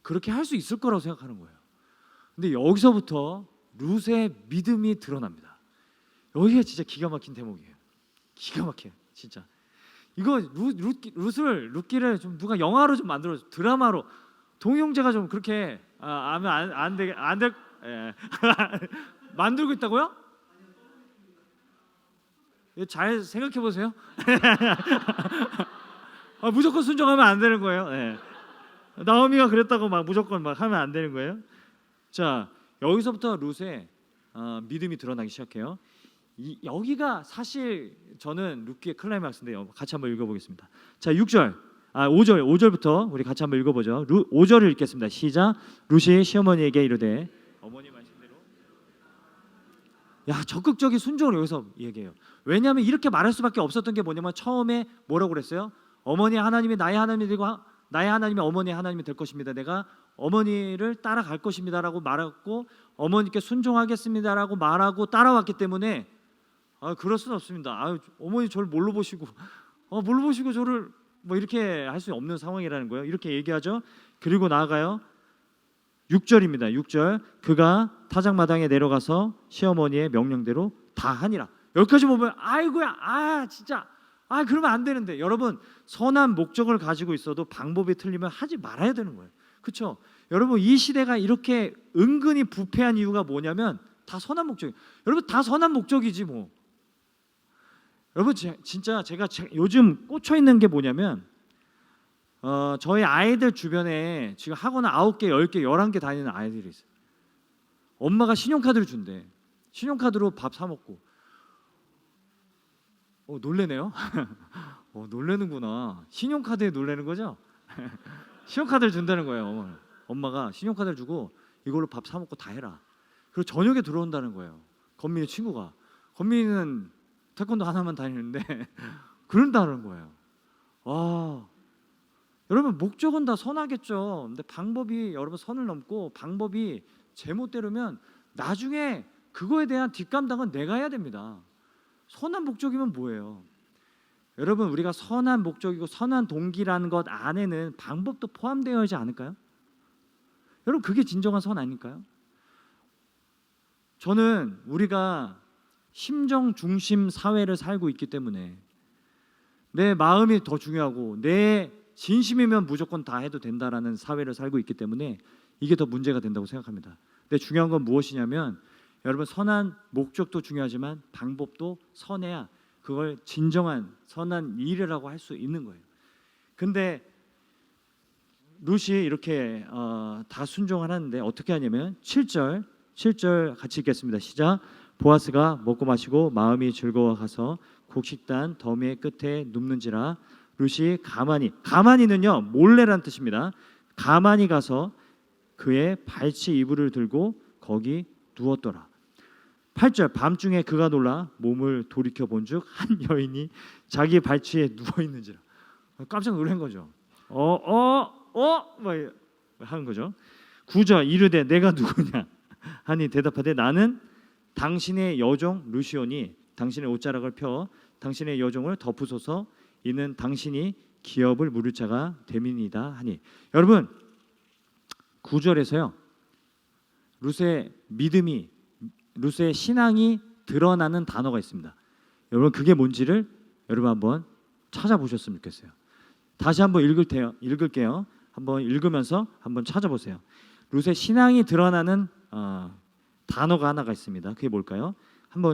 그렇게 할 수 있을 거라고 생각하는 거예요. 근데 여기서부터 룻의 믿음이 드러납니다. 여기가 진짜 기가 막힌 대목이에요. 기가 막혀요, 진짜. 이거 룻기를 좀 누가 영화로 좀 만들어, 드라마로 동용제가 좀 그렇게 하면 안 될 만들고 있다고요? 잘 생각해 보세요. 무조건 순종하면 안 되는 거예요. 네. 나오미가 그랬다고 막 무조건 막 하면 안 되는 거예요. 자, 여기서부터 룻의 믿음이 드러나기 시작해요. 여기가 사실 저는 룻기의 클라이막스인데 같이 한번 읽어보겠습니다. 자, 5절부터 우리 같이 한번 읽어보죠. 5절을 읽겠습니다. 시작. 룻이 시어머니에게 이르되 어머니 말씀대로. 야, 적극적인 순종을 여기서 얘기해요. 왜냐하면 이렇게 말할 수밖에 없었던 게 뭐냐면 처음에 뭐라고 그랬어요? 어머니 하나님이 나의 하나님이 되고 나의 하나님이 어머니의 하나님이 될 것입니다. 내가 어머니를 따라갈 것입니다라고 말했고 어머니께 순종하겠습니다라고 말하고 따라왔기 때문에 그럴 수는 없습니다. 어머니 저를 뭘로 보시고 저를 뭐 이렇게 할 수 없는 상황이라는 거예요. 이렇게 얘기하죠. 그리고 나아가요. 6절입니다. 6절. 그가 타작마당에 내려가서 시어머니의 명령대로 다 하니라. 여기까지 보면 아이고야 진짜 그러면 안 되는데. 여러분 선한 목적을 가지고 있어도 방법이 틀리면 하지 말아야 되는 거예요. 그렇죠? 여러분 이 시대가 이렇게 은근히 부패한 이유가 뭐냐면 다 선한 목적이에요. 여러분 다 선한 목적이지 뭐. 여러분 진짜 제가 요즘 꽂혀 있는 게 뭐냐면 저희 아이들 주변에 지금 학원 9개, 10개, 11개 다니는 아이들이 있어요. 엄마가 신용카드를 준대. 신용카드로 밥 사 먹고. 놀래네요. 놀래는구나. 신용카드에 놀래는 거죠? 신용카드를 준다는 거예요. 엄마가 신용카드를 주고 이걸로 밥 사 먹고 다 해라. 그리고 저녁에 들어온다는 거예요. 건민이 친구가. 건민이는 태권도 하나만 다니는데 그런다는 거예요. 여러분 목적은 다 선하겠죠. 근데 방법이 여러분 선을 넘고 방법이 제멋대로면 나중에 그거에 대한 뒷감당은 내가 해야 됩니다. 선한 목적이면 뭐예요? 여러분 우리가 선한 목적이고 선한 동기라는 것 안에는 방법도 포함되어 있지 않을까요? 여러분 그게 진정한 선 아닐까요? 저는 우리가 심정 중심 사회를 살고 있기 때문에 내 마음이 더 중요하고 내 진심이면 무조건 다 해도 된다라는 사회를 살고 있기 때문에 이게 더 문제가 된다고 생각합니다. 근데 중요한 건 무엇이냐면 여러분 선한 목적도 중요하지만 방법도 선해야 그걸 진정한 선한 일이라고 할 수 있는 거예요. 근데 룻이 이렇게 다 순종하는데 어떻게 하냐면 7절 같이 읽겠습니다. 시작. 보아스가 먹고 마시고 마음이 즐거워 가서 곡식단 더미의 끝에 눕는지라 룻이 가만히는요 몰래란 뜻입니다. 가만히 가서 그의 발치 이불을 들고 거기 누웠더라. 8절 밤중에 그가 놀라 몸을 돌이켜 본즉 한 여인이 자기 발치에 누워 있는지라. 깜짝 놀란 거죠. 막 하는 거죠. 9절 이르되 내가 누구냐 하니 대답하되 나는 당신의 여종 루시오니 당신의 옷자락을 펴 당신의 여종을 덮으소서 이는 당신이 기업을 물을 자가 됨이니이다 하니. 여러분 9절에서요 룻의 믿음이 룻의 신앙이 드러나는 단어가 있습니다. 여러분 그게 뭔지를 여러분 한번 찾아보셨으면 좋겠어요. 다시 한번 읽을게요. 한번 읽으면서 한번 찾아보세요. 룻의 신앙이 드러나는 단어가 하나가 있습니다. 그게 뭘까요?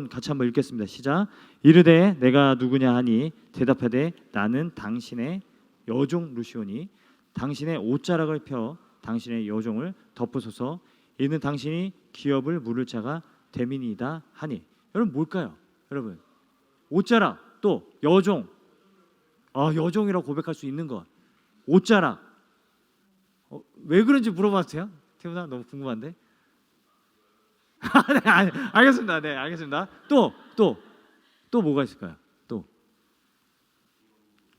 같이 한번 읽겠습니다. 시작. 이르되 내가 누구냐 하니 대답하되 나는 당신의 여종 루시오니 당신의 옷자락을 펴 당신의 여종을 덮으소서 이는 당신이 기업을 물을 자가 됨이니이다 하니. 여러분 뭘까요? 여러분 옷자락 또 여종. 여종이라고 고백할 수 있는 것. 옷자락. 왜 그런지 물어봐도 돼요? 태훈아 너무 궁금한데. 네, 알겠습니다. 네, 알겠습니다. 또 뭐가 있을까요? 또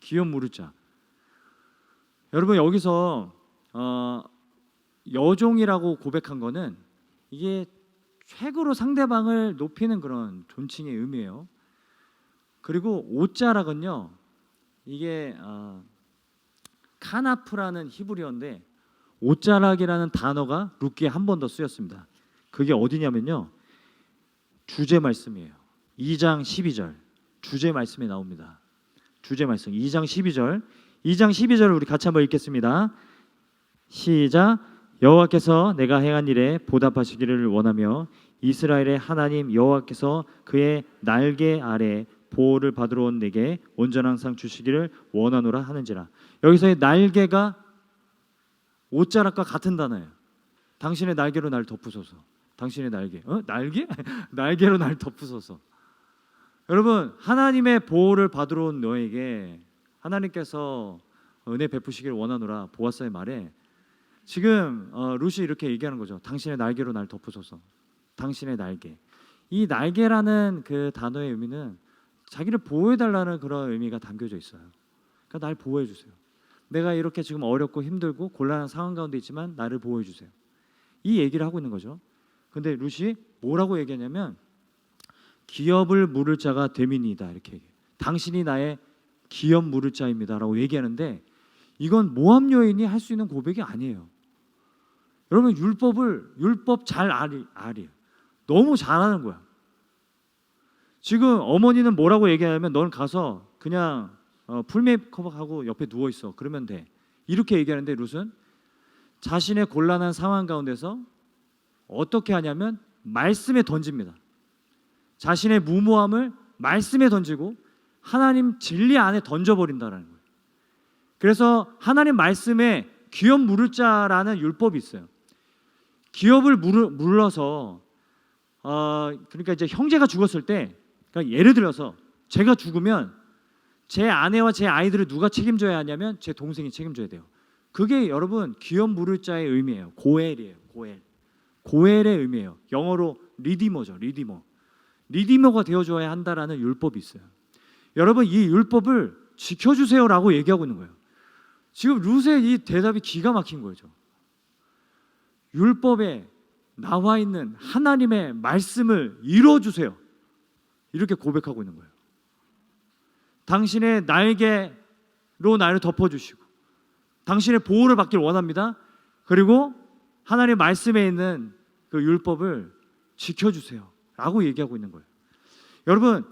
기업 물을 자. 여러분 여기서 여종이라고 고백한 거는 이게 최고로 상대방을 높이는 그런 존칭의 의미예요. 그리고 옷자락은요 이게 카나프라는 히브리어인데 옷자락이라는 단어가 룻기에 한 번 더 쓰였습니다. 그게 어디냐면요 주제 말씀이에요. 2장 12절 주제 말씀이 나옵니다. 주제 말씀 2장 12절을 우리 같이 한번 읽겠습니다. 시작. 여호와께서 내가 행한 일에 보답하시기를 원하며 이스라엘의 하나님 여호와께서 그의 날개 아래 보호를 받으러 온 내게 온전한 상 주시기를 원하노라 하는지라. 여기서의 날개가 옷자락과 같은 단어예요. 당신의 날개로 날 덮으소서. 당신의 날개. 날개? 날개로 날 덮으소서. 여러분 하나님의 보호를 받으러 온 너에게 하나님께서 은혜 베푸시기를 원하노라. 보아스의 말에 지금 룻이 이렇게 얘기하는 거죠. 당신의 날개로 날 덮으소서. 당신의 날개. 이 날개라는 그 단어의 의미는 자기를 보호해달라는 그런 의미가 담겨져 있어요. 그러니까 날 보호해 주세요. 내가 이렇게 지금 어렵고 힘들고 곤란한 상황 가운데 있지만 나를 보호해 주세요. 이 얘기를 하고 있는 거죠. 근데 룻이 뭐라고 얘기하냐면 기업을 물을 자가 됨이니이다 이렇게 얘기해요. 당신이 나의 기업 물을 자입니다라고 얘기하는데 이건 모함 여인이 할 수 있는 고백이 아니에요. 여러분 율법 잘 알이에요. 너무 잘하는 거야. 지금 어머니는 뭐라고 얘기하냐면 넌 가서 그냥 풀 메이크업하고 옆에 누워 있어. 그러면 돼. 이렇게 얘기하는데 룻은 자신의 곤란한 상황 가운데서 어떻게 하냐면 말씀에 던집니다. 자신의 무모함을 말씀에 던지고 하나님 진리 안에 던져버린다라는 거예요. 그래서 하나님 말씀에 기업 물을 자라는 율법이 있어요. 기업을 물러서 그러니까 이제 형제가 죽었을 때 그러니까 예를 들어서 제가 죽으면 제 아내와 제 아이들을 누가 책임져야 하냐면 제 동생이 책임져야 돼요. 그게 여러분 기업 물을 자의 의미예요. 고엘이에요. 고엘의 의미예요. 영어로 리디머죠. 리디머가 되어줘야 한다라는 율법이 있어요. 여러분 이 율법을 지켜주세요라고 얘기하고 있는 거예요. 지금 룻의 이 대답이 기가 막힌 거죠. 율법에 나와 있는 하나님의 말씀을 이루어주세요. 이렇게 고백하고 있는 거예요. 당신의 날개로 나를 덮어주시고 당신의 보호를 받길 원합니다. 그리고 하나님의 말씀에 있는 그 율법을 지켜주세요 라고 얘기하고 있는 거예요. 여러분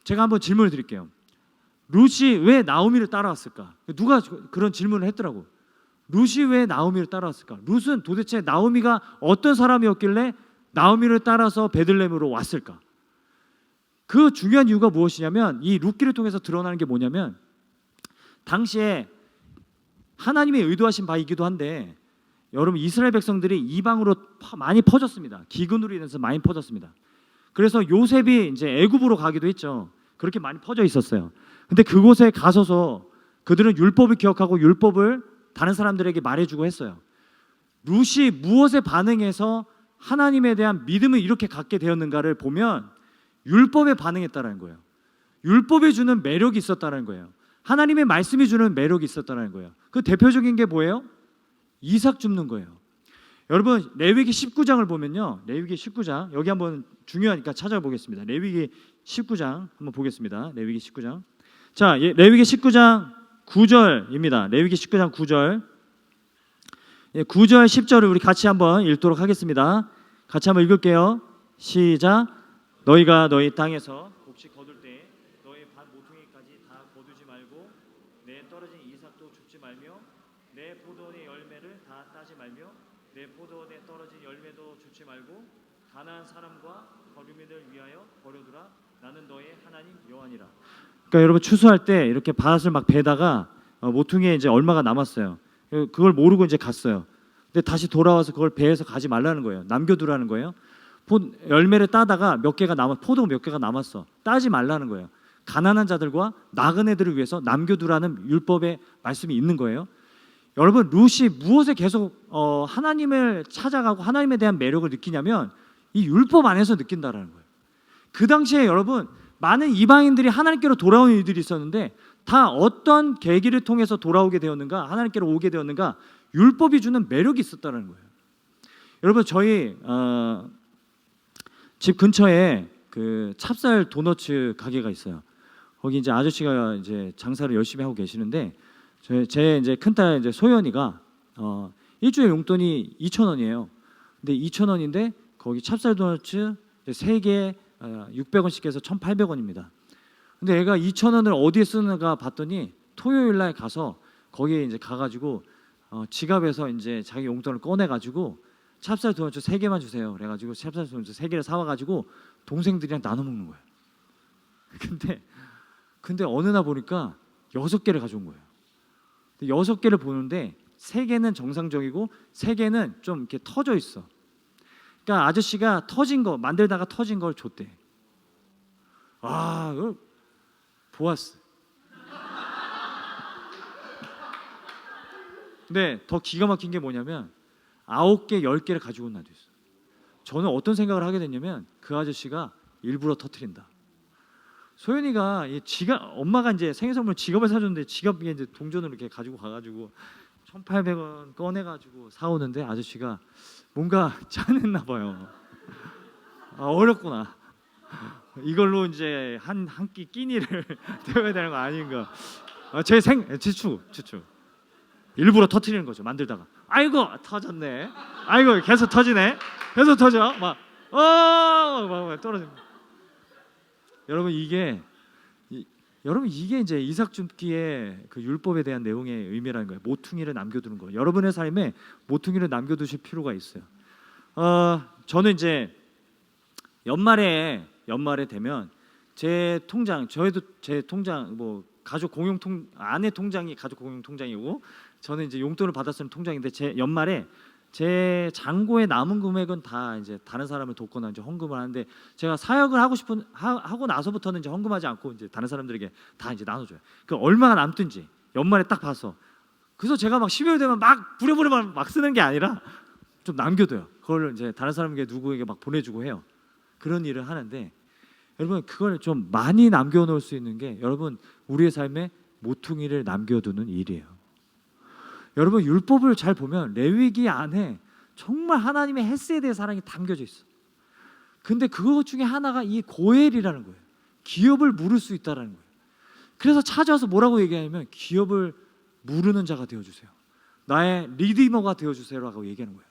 제가 한번 질문을 드릴게요. 룻이 왜 나오미를 따라왔을까? 누가 그런 질문을 했더라고. 룻이 왜 나오미를 따라왔을까? 룻은 도대체 나오미가 어떤 사람이었길래 나오미를 따라서 베들레헴으로 왔을까? 그 중요한 이유가 무엇이냐면 이 룻기를 통해서 드러나는 게 뭐냐면 당시에 하나님의 의도하신 바이기도 한데 여러분 이스라엘 백성들이 이방으로 많이 퍼졌습니다. 기근으로 인해서 많이 퍼졌습니다. 그래서 요셉이 이제 애굽으로 가기도 했죠. 그렇게 많이 퍼져 있었어요. 근데 그곳에 가서서 그들은 율법을 기억하고 율법을 다른 사람들에게 말해주고 했어요. 룻이 무엇에 반응해서 하나님에 대한 믿음을 이렇게 갖게 되었는가를 보면 율법에 반응했다는 거예요. 율법이 주는 매력이 있었다는 거예요. 하나님의 말씀이 주는 매력이 있었다는 거예요. 그 대표적인 게 뭐예요? 이삭 줍는 거예요. 여러분 레위기 19장을 보면요. 레위기 19장 여기 한번 중요하니까 찾아보겠습니다. 레위기 19장 한번 보겠습니다. 레위기 19장. 자, 레위기 19장 9절입니다. 레위기 19장 9절. 9절 10절을 우리 같이 한번 읽도록 하겠습니다. 같이 한번 읽을게요. 시작. 너희가 너희 땅에서 곡식 거둘 때 너희 밭 모퉁이까지 다 거두지 말고 내 떨어진 이삭도 줍지 말며 내 포도원의 열매를 다 따지 말며 내 포도원에 떨어진 열매도 줍지 말고 가나안 사람과 거류민을 위하여 버려두라. 나는 너의 하나님 여호와니라. 그러니까 여러분 추수할 때 이렇게 밭을 막 베다가 모퉁이에 이제 얼마가 남았어요. 그걸 모르고 이제 갔어요. 근데 다시 돌아와서 그걸 배에서 가지 말라는 거예요. 남겨두라는 거예요. 열매를 따다가 몇 개가 포도 몇 개가 남았어. 따지 말라는 거예요. 가난한 자들과 나그네들을 위해서 남겨두라는 율법의 말씀이 있는 거예요. 여러분 룻이 무엇에 계속 하나님을 찾아가고 하나님에 대한 매력을 느끼냐면 이 율법 안에서 느낀다라는 거예요. 그 당시에 여러분 많은 이방인들이 하나님께로 돌아오는 일들이 있었는데 다 어떤 계기를 통해서 돌아오게 되었는가, 하나님께로 오게 되었는가, 율법이 주는 매력이 있었다는 거예요. 여러분 저희 집 근처에 그 찹쌀 도너츠 가게가 있어요. 거기 이제 아저씨가 이제 장사를 열심히 하고 계시는데 제 이제 큰딸 이제 소연이가 일주일 용돈이 2,000원이에요. 근데 2,000원인데 거기 찹쌀 도너츠 3개 600원씩 해서 1,800원입니다. 근데 애가 2,000원을 어디에 쓰는가 봤더니 토요일 날 가서 거기에 이제 가가지고 지갑에서 이제 자기 용돈을 꺼내가지고 찹쌀 도너츠 3개만 주세요. 그래가지고 찹쌀 도너츠 3개를 사와가지고 동생들이랑 나눠 먹는 거예요. 근데 어느 날 보니까 6개를 가져온 거예요. 6개를 보는데 3개는 정상적이고 3개는 좀 이렇게 터져 있어. 그러니까 아저씨가 터진 거 만들다가 터진 걸 줬대. 아, 이걸 보았어. 근데 더 기가 막힌 게 뭐냐면 9개, 10개를 가지고 온 날도 있어. 저는 어떤 생각을 하게 됐냐면 그 아저씨가 일부러 터뜨린다. 소연이가 엄마가 이제 생일 선물 지갑을 사줬는데 지갑 위에 이제 동전으로 이렇게 가지고 가가지고 1,800원 꺼내가지고 사오는데 아저씨가 뭔가 짠했나 봐요. 어렵구나. 이걸로 이제 한 끼 끼니를 때워야 되는 거 아닌가. 지추 일부러 터뜨리는 거죠. 만들다가 아이고 터졌네. 아이고 계속 터지네. 계속 터져. 막 떨어집니다. 여러분 이게 이제 이삭 줍기의 그 율법에 대한 내용의 의미라는 거예요. 모퉁이를 남겨두는 거예요. 여러분의 삶에 모퉁이를 남겨두실 필요가 있어요. 저는 이제 연말에 되면 제 통장, 저희도 제 통장 뭐 가족 공용 아내 통장이 가족 공용 통장이고 저는 이제 용돈을 받아 쓰는 통장인데 제 연말에 제 잔고에 남은 금액은 다 이제 다른 사람을 돕거나 이제 헌금을 하는데 제가 사역을 하고 나서부터는 이제 헌금하지 않고 이제 다른 사람들에게 다 이제 나눠줘요. 그 얼마가 남든지 연말에 딱 봐서 그래서 제가 막 12월 되면 막 부랴부랴 막 쓰는 게 아니라 좀 남겨둬요. 그걸 이제 다른 사람에게 누구에게 막 보내주고 해요. 그런 일을 하는데 여러분 그걸 좀 많이 남겨놓을 수 있는 게 여러분 우리의 삶에 모퉁이를 남겨두는 일이에요. 여러분 율법을 잘 보면 레위기 안에 정말 하나님의 헤세에 대해 사랑이 담겨져 있어. 근데 그것 중에 하나가 이 고엘이라는 거예요. 기업을 물을 수 있다라는 거예요. 그래서 찾아와서 뭐라고 얘기하냐면 기업을 무르는 자가 되어주세요. 나의 리디머가 되어주세요라고 얘기하는 거예요.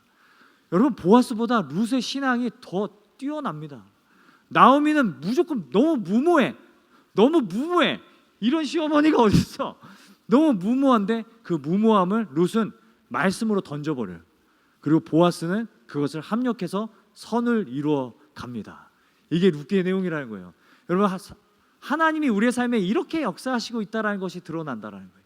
여러분 보아스보다 룻의 신앙이 더 뛰어납니다. 나오미는 무조건 너무 무모해. 이런 시어머니가 어디 있어? 너무 무모한데 그 무모함을 룻은 말씀으로 던져버려요. 그리고 보아스는 그것을 합력해서 선을 이루어 갑니다. 이게 룻기의 내용이라는 거예요. 여러분 하나님이 우리의 삶에 이렇게 역사하시고 있다는 것이 드러난다는 거예요.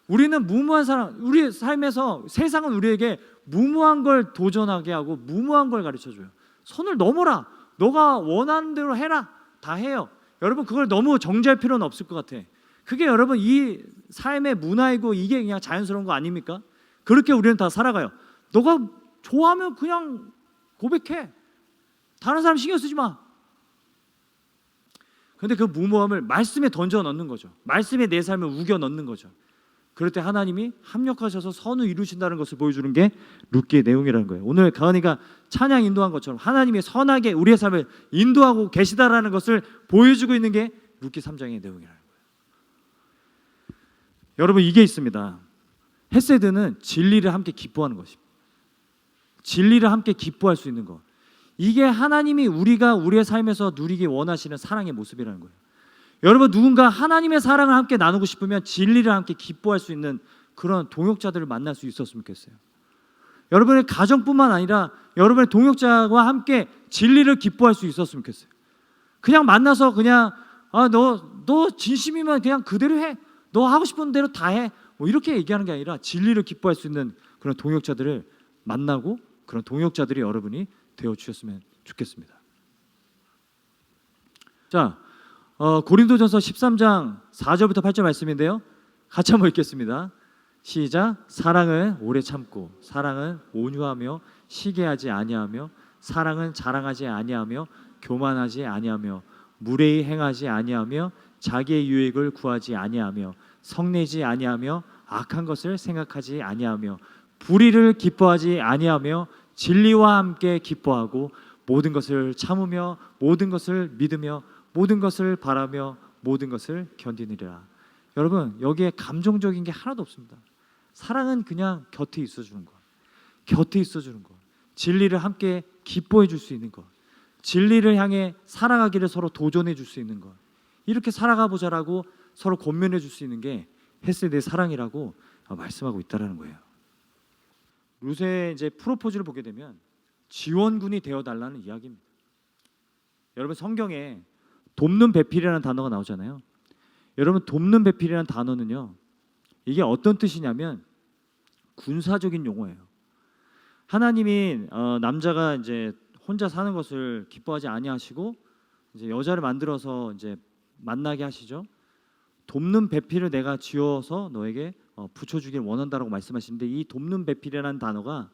우리는 무모한 사람, 우리 삶에서 세상은 우리에게 무모한 걸 도전하게 하고 무모한 걸 가르쳐줘요. 선을 넘어라. 너가 원하는 대로 해라. 다 해요. 여러분 그걸 너무 정죄할 필요는 없을 것 같아. 그게 여러분 이 삶의 문화이고 이게 그냥 자연스러운 거 아닙니까? 그렇게 우리는 다 살아가요. 너가 좋아하면 그냥 고백해. 다른 사람 신경 쓰지 마. 근데 그 무모함을 말씀에 던져 넣는 거죠. 말씀에 내 삶을 우겨 넣는 거죠. 그럴 때 하나님이 합력하셔서 선을 이루신다는 것을 보여주는 게 룻기의 내용이라는 거예요. 오늘 가은이가 찬양 인도한 것처럼 하나님이 선하게 우리의 삶을 인도하고 계시다라는 것을 보여주고 있는 게 룻기 3장의 내용이라는 거예요. 여러분 이게 있습니다. 헤세드는 진리를 함께 기뻐하는 것입니다. 진리를 함께 기뻐할 수 있는 것. 이게 하나님이 우리가 우리의 삶에서 누리기 원하시는 사랑의 모습이라는 거예요. 여러분 누군가 하나님의 사랑을 함께 나누고 싶으면 진리를 함께 기뻐할 수 있는 그런 동역자들을 만날 수 있었으면 좋겠어요. 여러분의 가정뿐만 아니라 여러분의 동역자와 함께 진리를 기뻐할 수 있었으면 좋겠어요. 그냥 만나서 그냥 너 진심이면 그냥 그대로 해. 너 하고 싶은 대로 다 해. 뭐 이렇게 얘기하는 게 아니라 진리를 기뻐할 수 있는 그런 동역자들을 만나고 그런 동역자들이 여러분이 되어 주셨으면 좋겠습니다. 자, 고린도전서 13장 4절부터 8절 말씀인데요. 같이 한번 읽겠습니다. 시작. 사랑은 오래 참고 사랑은 온유하며 시기하지 아니하며 사랑은 자랑하지 아니하며 교만하지 아니하며 무례히 행하지 아니하며 자기의 유익을 구하지 아니하며 성내지 아니하며 악한 것을 생각하지 아니하며 불의를 기뻐하지 아니하며 진리와 함께 기뻐하고 모든 것을 참으며 모든 것을 믿으며 모든 것을 바라며 모든 것을 견디느니라. 여러분 여기에 감정적인 게 하나도 없습니다. 사랑은 그냥 곁에 있어주는 것, 곁에 있어주는 것, 진리를 함께 기뻐해 줄 수 있는 것, 진리를 향해 살아가기를 서로 도전해 줄 수 있는 것, 이렇게 살아가 보자라고 서로 권면해 줄 수 있는 게 헤세드의 사랑이라고 말씀하고 있다라는 거예요. 룻의 이제 프로포즈를 보게 되면 지원군이 되어 달라는 이야기입니다. 여러분 성경에 돕는 배필이라는 단어가 나오잖아요. 여러분 돕는 배필이라는 단어는요, 이게 어떤 뜻이냐면 군사적인 용어예요. 하나님이 남자가 이제 혼자 사는 것을 기뻐하지 아니하시고 이제 여자를 만들어서 이제 만나게 하시죠. 돕는 배필을 내가 지어서 너에게 붙여주길 원한다라고 말씀하시는데, 이 돕는 배필이라는 단어가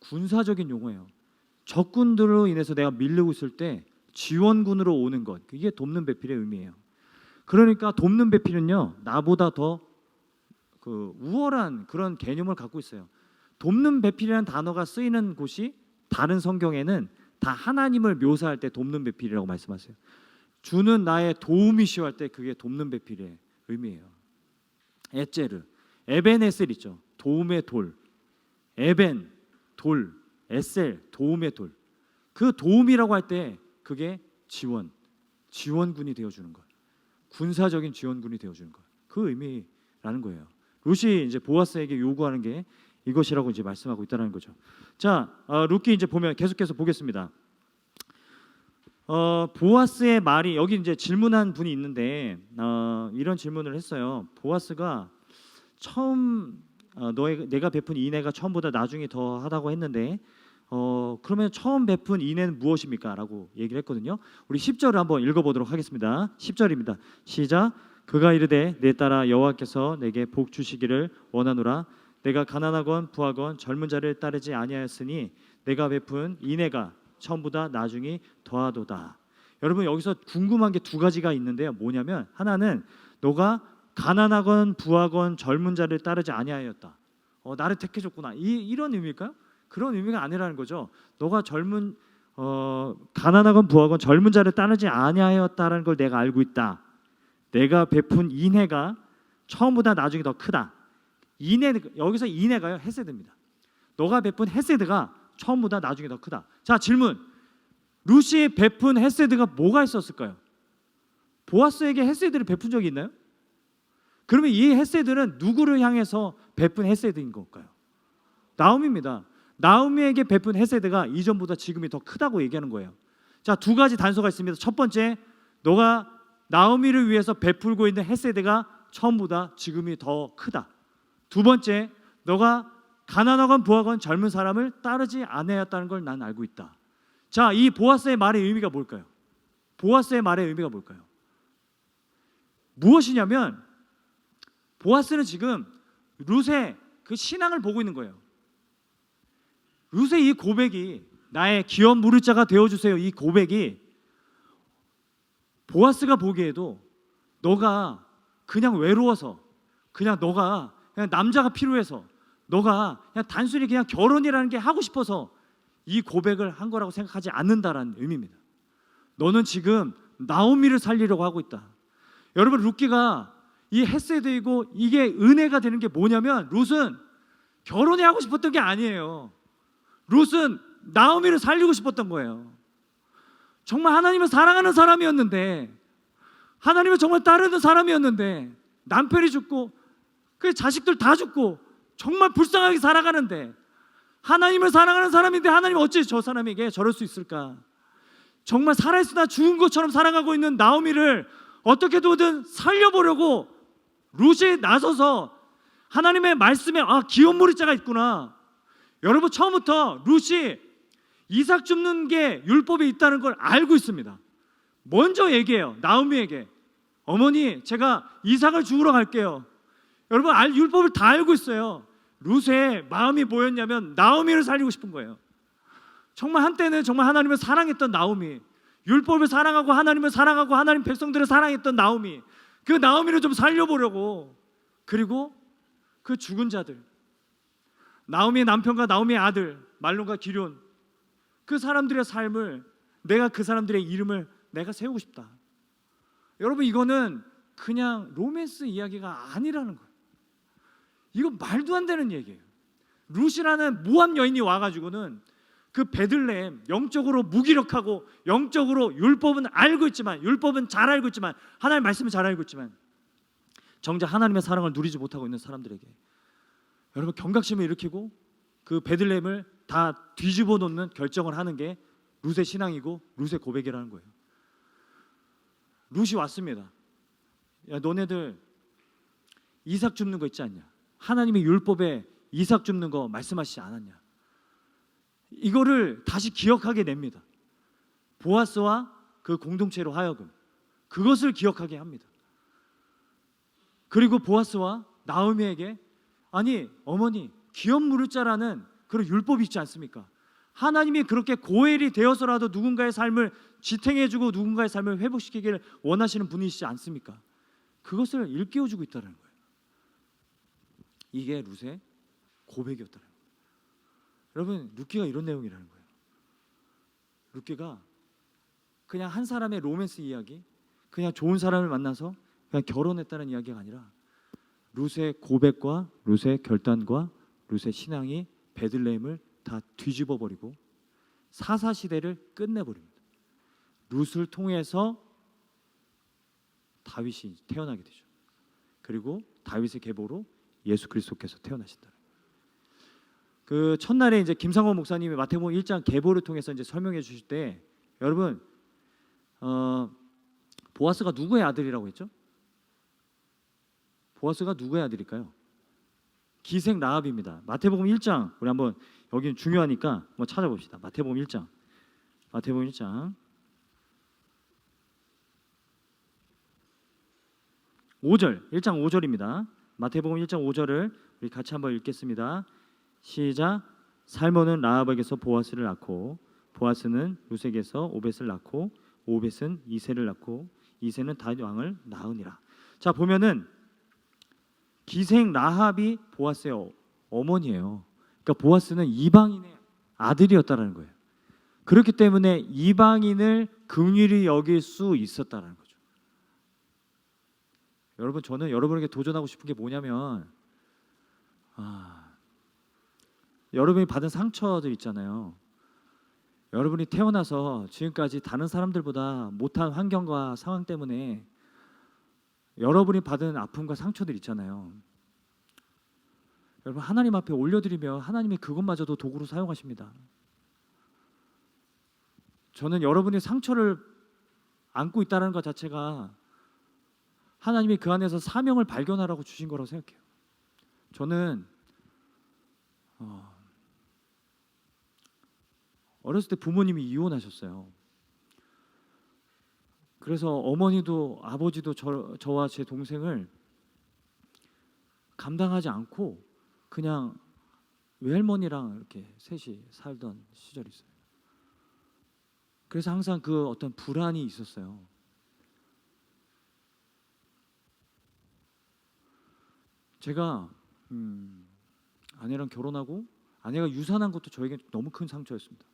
군사적인 용어예요. 적군들로 인해서 내가 밀리고 있을 때 지원군으로 오는 것, 이게 돕는 배필의 의미예요. 그러니까 돕는 배필은요 나보다 더 우월한 그런 개념을 갖고 있어요. 돕는 배필이라는 단어가 쓰이는 곳이 다른 성경에는 다 하나님을 묘사할 때 돕는 배필이라고 말씀하세요. 주는 나의 도움이시오 할 때 그게 돕는 배필의 의미예요. 에제르, 에벤에셀 있죠. 도움의 돌. 에벤, 돌. 에셀, 도움의 돌. 그 도움이라고 할 때 그게 지원군이 되어주는 것, 군사적인 지원군이 되어주는 것, 그 의미라는 거예요. 룻이 이제 보아스에게 요구하는 게 이것이라고 이제 말씀하고 있다는 거죠. 자, 룻기 이제 보면 계속해서 보겠습니다. 보아스의 말이, 여기 이제 질문한 분이 있는데 이런 질문을 했어요. 보아스가 처음 내가 베푼 인애가 처음보다 나중에 더 하다고 했는데 그러면 처음 베푼 인애는 무엇입니까? 라고 얘기를 했거든요. 우리 10절을 한번 읽어보도록 하겠습니다. 10절입니다. 시작. 그가 이르되 내 딸아 여호와께서 내게 복 주시기를 원하노라. 내가 가난하건 부하건 젊은 자를 따르지 아니하였으니 내가 베푼 인애가 처음보다 나중이 더하도다. 여러분 여기서 궁금한 게 두 가지가 있는데요. 뭐냐면 하나는 너가 가난하건 부하건 젊은 자를 따르지 아니하였다. 나를 택해줬구나. 이런 의미일까요? 그런 의미가 아니라는 거죠. 너가 가난하건 부하건 젊은 자를 따르지 아니하였다라는 걸 내가 알고 있다. 내가 베푼 인애가 처음보다 나중에 더 크다. 여기서 인애가요 헤세드입니다. 너가 베푼 헤세드가 처음보다 나중에 더 크다. 자, 질문. 룻이 베푼 헤세드가 뭐가 있었을까요? 보아스에게 헤세드를 베푼 적이 있나요? 그러면 이 헤세드는 누구를 향해서 베푼 헤세드인 걸까요? 나오미입니다. 나오미에게 베푼 헤세드가 이전보다 지금이 더 크다고 얘기하는 거예요. 자, 두 가지 단서가 있습니다. 첫 번째, 너가 나오미를 위해서 베풀고 있는 헤세드가 처음보다 지금이 더 크다. 두 번째, 너가 가난하건 부하건 젊은 사람을 따르지 않아야했다는 걸 난 알고 있다. 자, 이 보아스의 말의 의미가 뭘까요? 보아스의 말의 의미가 뭘까요? 무엇이냐면 보아스는 지금 룻의 그 신앙을 보고 있는 거예요. 룻의 이 고백이, 나의 귀한 무릇자가 되어주세요, 이 고백이 보아스가 보기에도 너가 그냥 외로워서, 그냥 너가 그냥 남자가 필요해서, 너가 그냥 단순히 그냥 결혼이라는 게 하고 싶어서 이 고백을 한 거라고 생각하지 않는다라는 의미입니다. 너는 지금 나오미를 살리려고 하고 있다. 여러분, 룻기가 이 헤세드이고 이게 은혜가 되는 게 뭐냐면, 룻은 결혼이 하고 싶었던 게 아니에요. 룻은 나오미를 살리고 싶었던 거예요. 정말 하나님을 사랑하는 사람이었는데, 하나님을 정말 따르는 사람이었는데, 남편이 죽고 그 자식들 다 죽고 정말 불쌍하게 살아가는데, 하나님을 사랑하는 사람인데 하나님 어찌 저 사람에게 저럴 수 있을까? 정말 살아있으나 죽은 것처럼 살아가고 있는 나오미를 어떻게든 살려보려고 룻이 나서서 하나님의 말씀에 기업 무리자가 있구나. 여러분, 처음부터 룻이 이삭 줍는 게 율법에 있다는 걸 알고 있습니다. 먼저 얘기해요, 나오미에게. 어머니, 제가 이삭을 죽으러 갈게요. 여러분, 율법을 다 알고 있어요. 룻의 마음이 뭐였냐면 나오미를 살리고 싶은 거예요. 정말 한때는 정말 하나님을 사랑했던 나오미, 율법을 사랑하고 하나님을 사랑하고 하나님 백성들을 사랑했던 나오미, 그 나오미를 좀 살려보려고. 그리고 그 죽은 자들, 나오미의 남편과 나오미의 아들 말론과 기럨, 그 사람들의 삶을, 내가 그 사람들의 이름을 내가 세우고 싶다. 여러분, 이거는 그냥 로맨스 이야기가 아니라는 거예요. 이거 말도 안 되는 얘기예요. 룻이라는 모함 여인이 와가지고는 그 베들레헴, 영적으로 무기력하고 영적으로 율법은 알고 있지만, 율법은 잘 알고 있지만, 하나님의 말씀을 잘 알고 있지만 정작 하나님의 사랑을 누리지 못하고 있는 사람들에게 여러분, 경각심을 일으키고 그 베들레헴을 다 뒤집어 놓는 결정을 하는 게 룻의 신앙이고 룻의 고백이라는 거예요. 룻이 왔습니다. 야, 너네들 이삭 줍는 거 있지 않냐? 하나님의 율법에 이삭 줍는 거 말씀하시지 않았냐? 이거를 다시 기억하게 냅니다. 보아스와 그 공동체로 하여금 그것을 기억하게 합니다. 그리고 보아스와 나오미에게, 아니 어머니, 기업 물을 자라는 그런 율법이 있지 않습니까? 하나님이 그렇게 고엘이 되어서라도 누군가의 삶을 지탱해주고 누군가의 삶을 회복시키기를 원하시는 분이시지 않습니까? 그것을 일깨워주고 있다는 거예요. 이게 룻의 고백이었다는 거예요. 여러분, 룻기가 이런 내용이라는 거예요. 룻기가 그냥 한 사람의 로맨스 이야기, 그냥 좋은 사람을 만나서 그냥 결혼했다는 이야기가 아니라 룻의 고백과 룻의 결단과 룻의 신앙이 베들레헴을 다 뒤집어 버리고 사사시대를 끝내버립니다. 룻을 통해서 다윗이 태어나게 되죠. 그리고 다윗의 계보로 예수 그리스도께서 태어나신다. 그 첫날에 이제 김상원 목사님이 마태복음 1장 계보를 통해서 이제 설명해 주실 때, 여러분, 보아스가 누구의 아들이라고 했죠? 보아스가 누구의 아들일까요? 기생 라합입니다. 마태복음 1장, 우리 한번, 여기는 중요하니까 한번 찾아봅시다. 마태복음 1장 5절, 1장 5절입니다. 마태복음 1장 5절을 우리 같이 한번 읽겠습니다. 시작. 살몬은 라합에게서 보아스를 낳고, 보아스는 룻에게서 오벳을 낳고, 오벳은 이새를 낳고, 이새는 다윗 왕을 낳으니라. 자, 보면은 기생 라합이 보아스의 어머니예요. 그러니까 보아스는 이방인의 아들이었다라는 거예요. 그렇기 때문에 이방인을 긍휼히 여길 수 있었다라는 거죠. 여러분, 저는 여러분에게 도전하고 싶은 게 뭐냐면, 여러분이 받은 상처들 있잖아요. 여러분이 태어나서 지금까지 다른 사람들보다 못한 환경과 상황 때문에 여러분이 받은 아픔과 상처들 있잖아요. 여러분, 하나님 앞에 올려드리면 하나님이 그것마저도 도구로 사용하십니다. 저는 여러분이 상처를 안고 있다는 것 자체가 하나님이 그 안에서 사명을 발견하라고 주신 거라고 생각해요. 저는 어렸을 때 부모님이 이혼하셨어요. 그래서 어머니도 아버지도 저와 제 동생을 감당하지 않고 그냥 외할머니랑 이렇게 셋이 살던 시절이 있어요. 그래서 항상 그 어떤 불안이 있었어요. 제가 아내랑 결혼하고 아내가 유산한 것도 저에게 너무 큰 상처였습니다.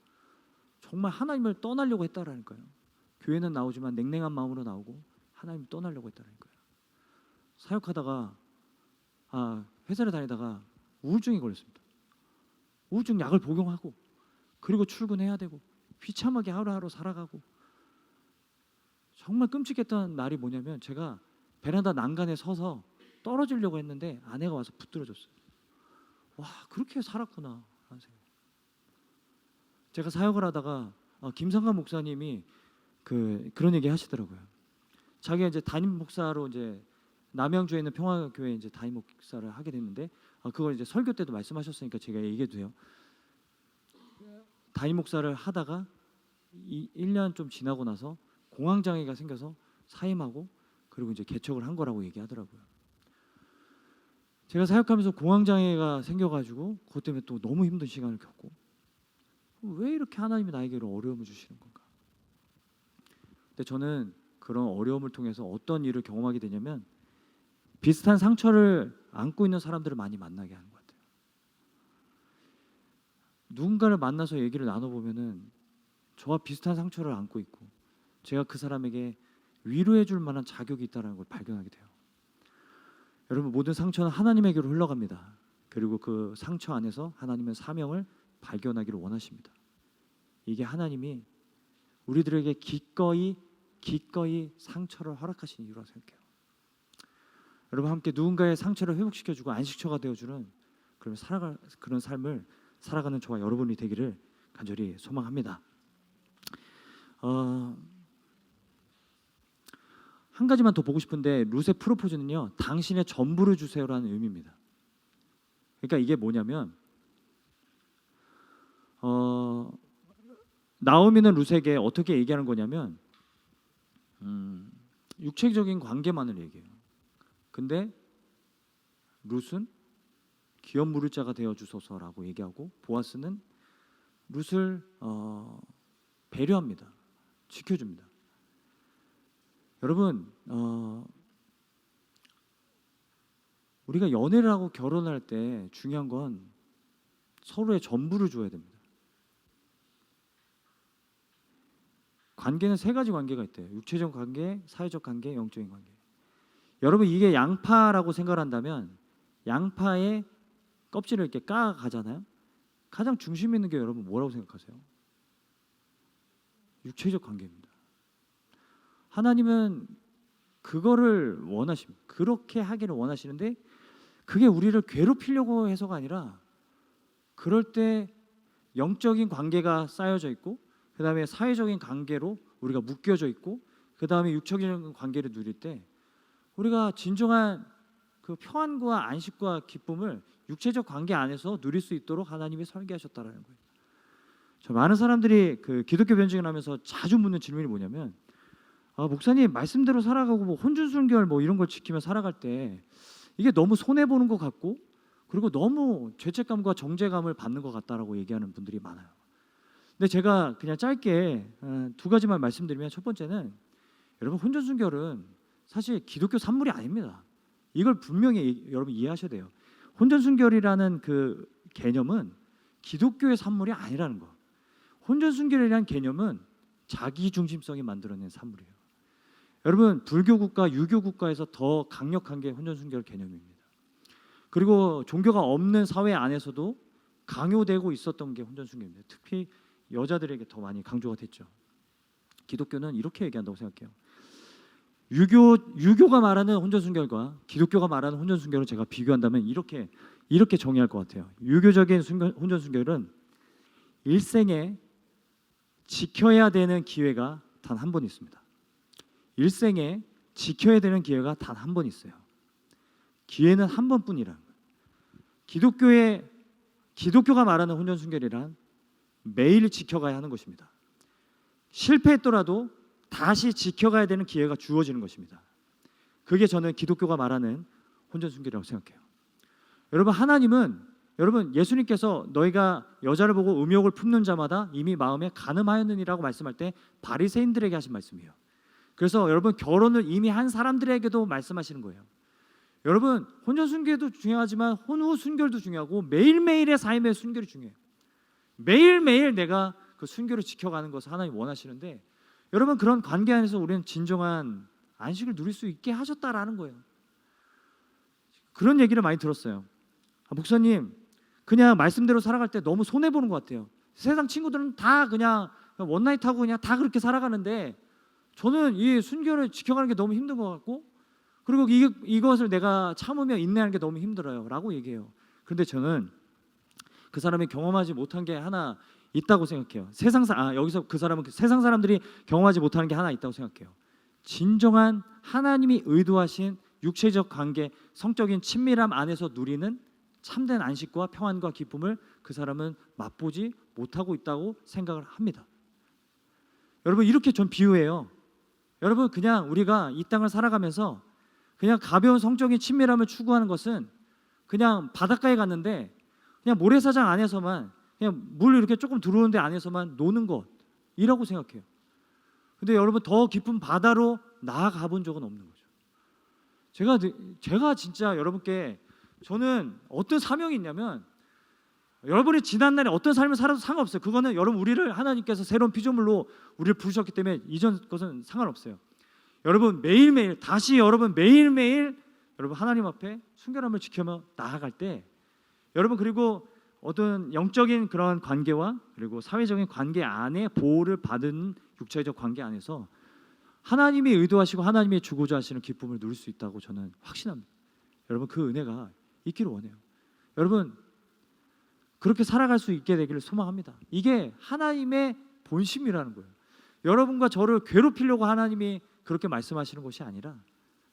정말 하나님을 떠나려고 했다라니까요. 교회는 나오지만 냉랭한 마음으로 나오고 하나님을 떠나려고 했다라니까요. 사역하다가 회사를 다니다가 우울증이 걸렸습니다. 우울증 약을 복용하고 그리고 출근해야 되고 비참하게 하루하루 살아가고 정말 끔찍했던 날이 뭐냐면 제가 베란다 난간에 서서 떨어지려고 했는데 아내가 와서 붙들어줬어요. 와, 그렇게 살았구나 하는 생각. 제가 사역을 하다가 김상관 목사님이 그런 얘기 하시더라고요. 자기가 이제 담임 목사로 이제 남양주에 있는 평화교회 이제 담임 목사를 하게 됐는데 그걸 이제 설교 때도 말씀하셨으니까 제가 얘기해도 돼요. 담임 목사를 하다가 1년 좀 지나고 나서 공황장애가 생겨서 사임하고 그리고 이제 개척을 한 거라고 얘기하더라고요. 제가 사역하면서 공황장애가 생겨가지고 그것 때문에 또 너무 힘든 시간을 겪고 왜 이렇게 하나님이 나에게 어려움을 주시는 건가? 근데 저는 그런 어려움을 통해서 어떤 일을 경험하게 되냐면 비슷한 상처를 안고 있는 사람들을 많이 만나게 하는 것 같아요. 누군가를 만나서 얘기를 나눠보면은 저와 비슷한 상처를 안고 있고 제가 그 사람에게 위로해 줄 만한 자격이 있다는 걸 발견하게 돼요. 여러분, 모든 상처는 하나님에게로 흘러갑니다. 그리고 그 상처 안에서 하나님의 사명을 발견하기를 원하십니다. 이게 하나님이 우리들에게 기꺼이 상처를 허락하신 이유라고 생각해요. 여러분, 함께 누군가의 상처를 회복시켜주고 안식처가 되어주는 그런 삶을 살아가는 저와 여러분이 되기를 간절히 소망합니다. 한 가지만 더 보고 싶은데 룻의 프로포즈는요, 당신의 전부를 주세요라는 의미입니다. 그러니까 이게 뭐냐면 나오미는 룻에게 어떻게 얘기하는 거냐면 육체적인 관계만을 얘기해요. 근데 룻은 기업 물을 자가 되어 주소서라고 얘기하고 보아스는 룻을 배려합니다. 지켜줍니다. 여러분, 우리가 연애를 하고 결혼할 때 중요한 건 서로의 전부를 줘야 됩니다. 관계는 세 가지 관계가 있대요. 육체적 관계, 사회적 관계, 영적인 관계. 여러분, 이게 양파라고 생각한다면 양파의 껍질을 이렇게 까가잖아요. 가장 중심에 있는 게 여러분 뭐라고 생각하세요? 육체적 관계입니다. 하나님은 그거를 원하십니다. 그렇게 하기를 원하시는데 그게 우리를 괴롭히려고 해서가 아니라 그럴 때 영적인 관계가 쌓여져 있고 그 다음에 사회적인 관계로 우리가 묶여져 있고 그 다음에 육적인 관계를 누릴 때 우리가 진정한 그 평안과 안식과 기쁨을 육체적 관계 안에서 누릴 수 있도록 하나님이 설계하셨다라는 거예요. 저 많은 사람들이 그 기독교 변증을 하면서 자주 묻는 질문이 뭐냐면 목사님 말씀대로 살아가고 뭐 혼준순결 뭐 이런 걸 지키며 살아갈 때 이게 너무 손해 보는 것 같고 그리고 너무 죄책감과 정죄감을 받는 것 같다라고 얘기하는 분들이 많아요. 근데 제가 그냥 짧게 두 가지만 말씀드리면 첫 번째는 여러분 혼전순결은 사실 기독교 산물이 아닙니다. 이걸 분명히 여러분 이해하셔야 돼요. 혼전순결이라는 그 개념은 기독교의 산물이 아니라는 거. 혼전순결이라는 개념은 자기중심성이 만들어낸 산물이에요. 여러분 불교 국가, 유교 국가에서 더 강력한 게 혼전순결 개념입니다. 그리고 종교가 없는 사회 안에서도 강요되고 있었던 게 혼전순결입니다. 특히 여자들에게 더 많이 강조가 됐죠. 기독교는 이렇게 얘기한다고 생각해요. 유교가 말하는 혼전순결과 기독교가 말하는 혼전순결을 제가 비교한다면 이렇게 정의할 것 같아요. 유교적인 혼전순결은 일생에 지켜야 되는 기회가 단 한 번 있습니다. 일생에 지켜야 되는 기회가 단 한 번 있어요. 기회는 한 번뿐이라는 거예요. 기독교가 말하는 혼전 순결이란 매일 지켜가야 하는 것입니다. 실패했더라도 다시 지켜가야 되는 기회가 주어지는 것입니다. 그게 저는 기독교가 말하는 혼전 순결이라고 생각해요. 여러분 예수님께서 너희가 여자를 보고 음욕을 품는 자마다 이미 마음에 간음하였느니라고 말씀할 때 바리새인들에게 하신 말씀이에요. 그래서 여러분 결혼을 이미 한 사람들에게도 말씀하시는 거예요. 여러분 혼전 순결도 중요하지만 혼후 순결도 중요하고 매일매일의 삶의 순결이 중요해요. 매일매일 내가 그 순결을 지켜가는 것을 하나님 원하시는데 여러분 그런 관계 안에서 우리는 진정한 안식을 누릴 수 있게 하셨다라는 거예요. 그런 얘기를 많이 들었어요. 목사님 그냥 말씀대로 살아갈 때 너무 손해보는 것 같아요. 세상 친구들은 다 그냥 원나잇하고 그냥 다 그렇게 살아가는데 저는 이 순결을 지켜가는 게 너무 힘든 것 같고 그리고 이것을 내가 참으며 인내하는 게 너무 힘들어요 라고 얘기해요. 그런데 저는 그 사람이 경험하지 못한 게 하나 있다고 생각해요. 여기서 그 사람은 세상 사람들이 경험하지 못하는 게 하나 있다고 생각해요. 진정한 하나님이 의도하신 육체적 관계, 성적인 친밀함 안에서 누리는 참된 안식과 평안과 기쁨을 그 사람은 맛보지 못하고 있다고 생각을 합니다. 여러분 이렇게 좀 비유해요. 여러분 그냥 우리가 이 땅을 살아가면서 그냥 가벼운 성적인 친밀함을 추구하는 것은 그냥 바닷가에 갔는데 그냥 모래사장 안에서만 그냥 물 이렇게 조금 들어오는 데 안에서만 노는 것이라고 생각해요. 근데 여러분 더 깊은 바다로 나아가 본 적은 없는 거죠. 제가 진짜 여러분께 저는 어떤 사명이 있냐면 여러분이 지난날에 어떤 삶을 살아도 상관없어요. 그거는 여러분 우리를 하나님께서 새로운 피조물로 우리를 부르셨기 때문에 이전 것은 상관없어요. 여러분 매일매일 여러분 하나님 앞에 순결함을 지켜며 나아갈 때 여러분 그리고 어떤 영적인 그런 관계와 그리고 사회적인 관계 안에 보호를 받은 육체적 관계 안에서 하나님이 의도하시고 하나님이 주고자 하시는 기쁨을 누릴 수 있다고 저는 확신합니다. 여러분 그 은혜가 있기를 원해요. 여러분 그렇게 살아갈 수 있게 되기를 소망합니다. 이게 하나님의 본심이라는 거예요. 여러분과 저를 괴롭히려고 하나님이 그렇게 말씀하시는 것이 아니라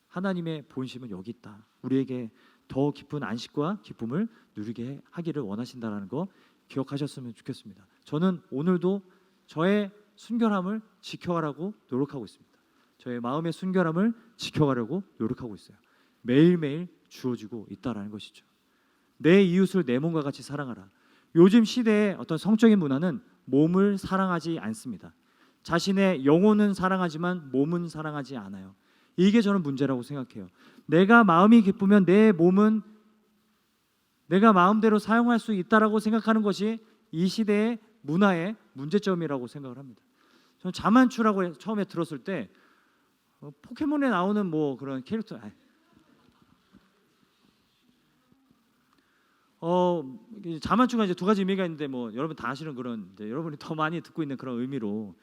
하나님의 본심은 여기 있다. 우리에게 더 깊은 안식과 기쁨을 누리게 하기를 원하신다는 거 기억하셨으면 좋겠습니다. 저는 오늘도 저의 순결함을 지켜가라고 노력하고 있습니다. 저의 마음의 순결함을 지켜가려고 노력하고 있어요. 매일매일 주어지고 있다라는 것이죠. 내 이웃을 내 몸과 같이 사랑하라. 요즘 시대의 어떤 성적인 문화는 몸을 사랑하지 않습니다. 자신의 영혼은 사랑하지만 몸은 사랑하지 않아요. 이게 저는 문제라고 생각해요. 내가 마음이 기쁘면 내 몸은 내가 마음대로 사용할 수 있다라고 생각하는 것이 이 시대의 문화의 문제점이라고 생각을 합니다. 저는 자만추라고 처음에 들었을 때 포켓몬에 나오는 뭐 그런 캐릭터 자만추가 이제 두 가지 의미가 있는데 뭐 여러분 다 아시는 그런 여러분이 더 많이 듣고 있는 그런 의미로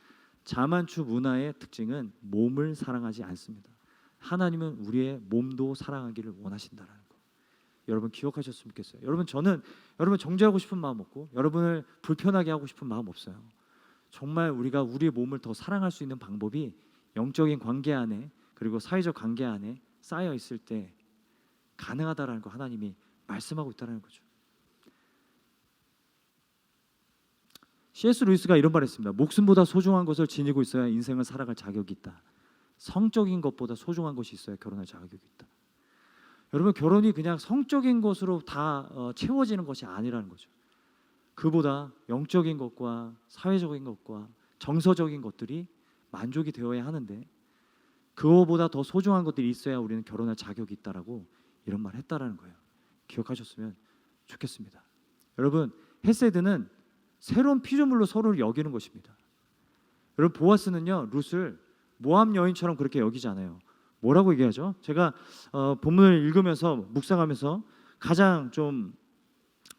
자만추 문화의 특징은 몸을 사랑하지 않습니다. 하나님은 우리의 몸도 사랑하기를 원하신다라는 거. 여러분 기억하셨으면 좋겠어요. 저는 여러분 정죄하고 싶은 마음 없고 여러분을 불편하게 하고 싶은 마음 없어요. 정말 우리가 우리의 몸을 더 사랑할 수 있는 방법이 영적인 관계 안에 그리고 사회적 관계 안에 쌓여 있을 때 가능하다라는 거 하나님이 말씀하고 있다는 거죠. C.S. 루이스가 이런 말을 했습니다. 목숨보다 소중한 것을 지니고 있어야 인생을 살아갈 자격이 있다. 성적인 것보다 소중한 것이 있어야 결혼할 자격이 있다. 여러분 결혼이 그냥 성적인 것으로 다 채워지는 것이 아니라는 거죠. 그보다 영적인 것과 사회적인 것과 정서적인 것들이 만족이 되어야 하는데 그거보다 더 소중한 것들이 있어야 우리는 결혼할 자격이 있다라고 이런 말을 했다라는 거예요. 기억하셨으면 좋겠습니다. 여러분 헤세드는 새로운 피조물로 서로를 여기는 것입니다. 여러분 보아스는요 룻을 모함 여인처럼 그렇게 여기지 않아요. 뭐라고 얘기하죠? 제가 본문을 읽으면서 묵상하면서 가장 좀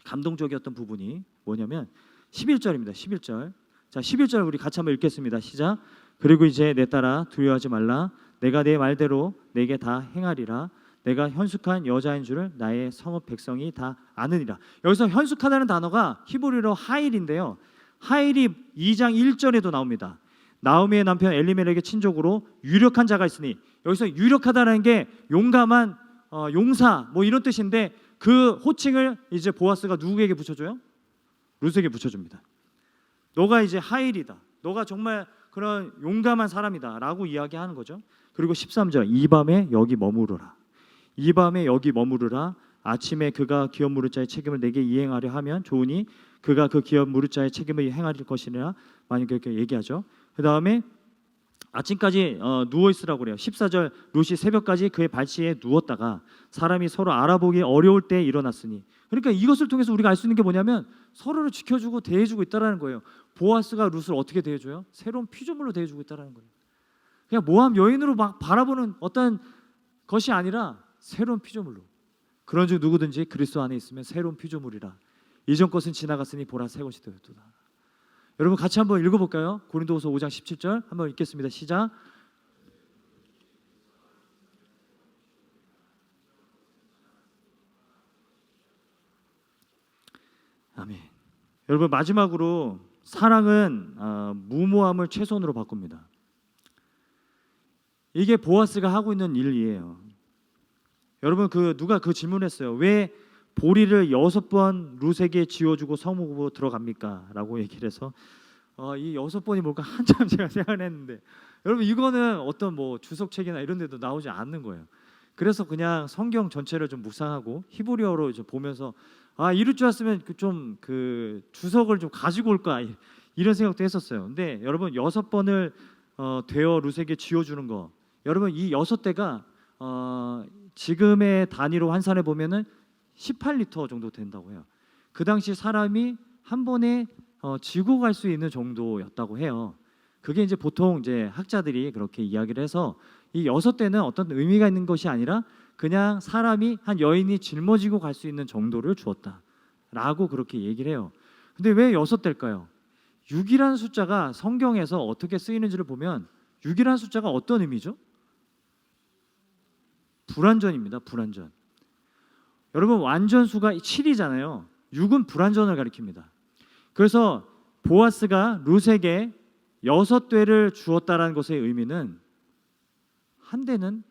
감동적이었던 부분이 뭐냐면 11절입니다. 11절. 자, 11절 우리 같이 한번 읽겠습니다. 시작. 그리고 이제 내 딸아 두려워하지 말라. 내가 내 말대로 내게 다 행하리라. 내가 현숙한 여자인 줄을 나의 성읍 백성이 다 아느니라. 여기서 현숙하다는 단어가 히브리어로 하일인데요. 하일이 2장 1절에도 나옵니다. 나오미의 남편 엘리멜렉의 친족으로 유력한 자가 있으니 여기서 유력하다는 게 용감한 용사 뭐 이런 뜻인데 그 호칭을 이제 보아스가 누구에게 붙여줘요? 룻에게 붙여줍니다. 너가 이제 하일이다. 너가 정말 그런 용감한 사람이다라고 이야기하는 거죠. 그리고 13절 이 밤에 여기 머무르라. 이 밤에 여기 머무르라. 아침에 그가 기업 무릇 자의 책임을 내게 이행하려 하면 좋으니 그가 그 기업 무릇 자의 책임을 행할 것이라. 만약 그렇게 얘기하죠. 그 다음에 아침까지 누워 있으라고 그래요. 14절 룻이 새벽까지 그의 발치에 누웠다가 사람이 서로 알아보기 어려울 때 일어났으니. 그러니까 이것을 통해서 우리가 알 수 있는 게 뭐냐면 서로를 지켜주고 대해주고 있다라는 거예요. 보아스가 룻을 어떻게 대해줘요? 새로운 피조물로 대해주고 있다라는 거예요. 그냥 모함 여인으로 막 바라보는 어떤 것이 아니라 새로운 피조물로. 그런즉 누구든지 그리스도 안에 있으면 새로운 피조물이라. 이전 것은 지나갔으니 보라 새 것이 되었도다. 여러분 같이 한번 읽어볼까요? 고린도후서 5장 17절 한번 읽겠습니다. 시작. 아멘. 여러분 마지막으로 사랑은 무모함을 최선으로 바꿉니다. 이게 보아스가 하고 있는 일이에요. 여러분 누가 그 질문했어요. 왜 보리를 6번 룻에게 지어주고 성읍으로 들어갑니까? 라고 얘기를 해서 이 6번이 뭘까 한참 제가 생각을 했는데 여러분 이거는 어떤 뭐 주석책이나 이런 데도 나오지 않는 거예요. 그래서 그냥 성경 전체를 좀 묵상하고 히브리어로 좀 보면서 이럴 줄 알았으면 좀 그 주석을 좀 가지고 올까 이런 생각도 했었어요. 근데 여러분 6번을 되어 룻에게 지어주는 거, 여러분 이 6대가 지금의 단위로 환산해 보면은 18리터 정도 된다고 해요. 그 당시 사람이 한 번에 지고 갈 수 있는 정도였다고 해요. 그게 이제 보통 이제 학자들이 그렇게 이야기를 해서 이 6대는 어떤 의미가 있는 것이 아니라 그냥 사람이 한 여인이 짊어지고 갈 수 있는 정도를 주었다라고 그렇게 얘기를 해요. 근데 왜 6대일까요? 6이라는 숫자가 성경에서 어떻게 쓰이는지를 보면 6이라는 숫자가 어떤 의미죠? 불완전입니다. 불완전. 여러분 완전수가 7이잖아요. 6은 불완전을 가리킵니다. 그래서 보아스가 룻에게 6대를 주었다라는 것의 의미는 한 대는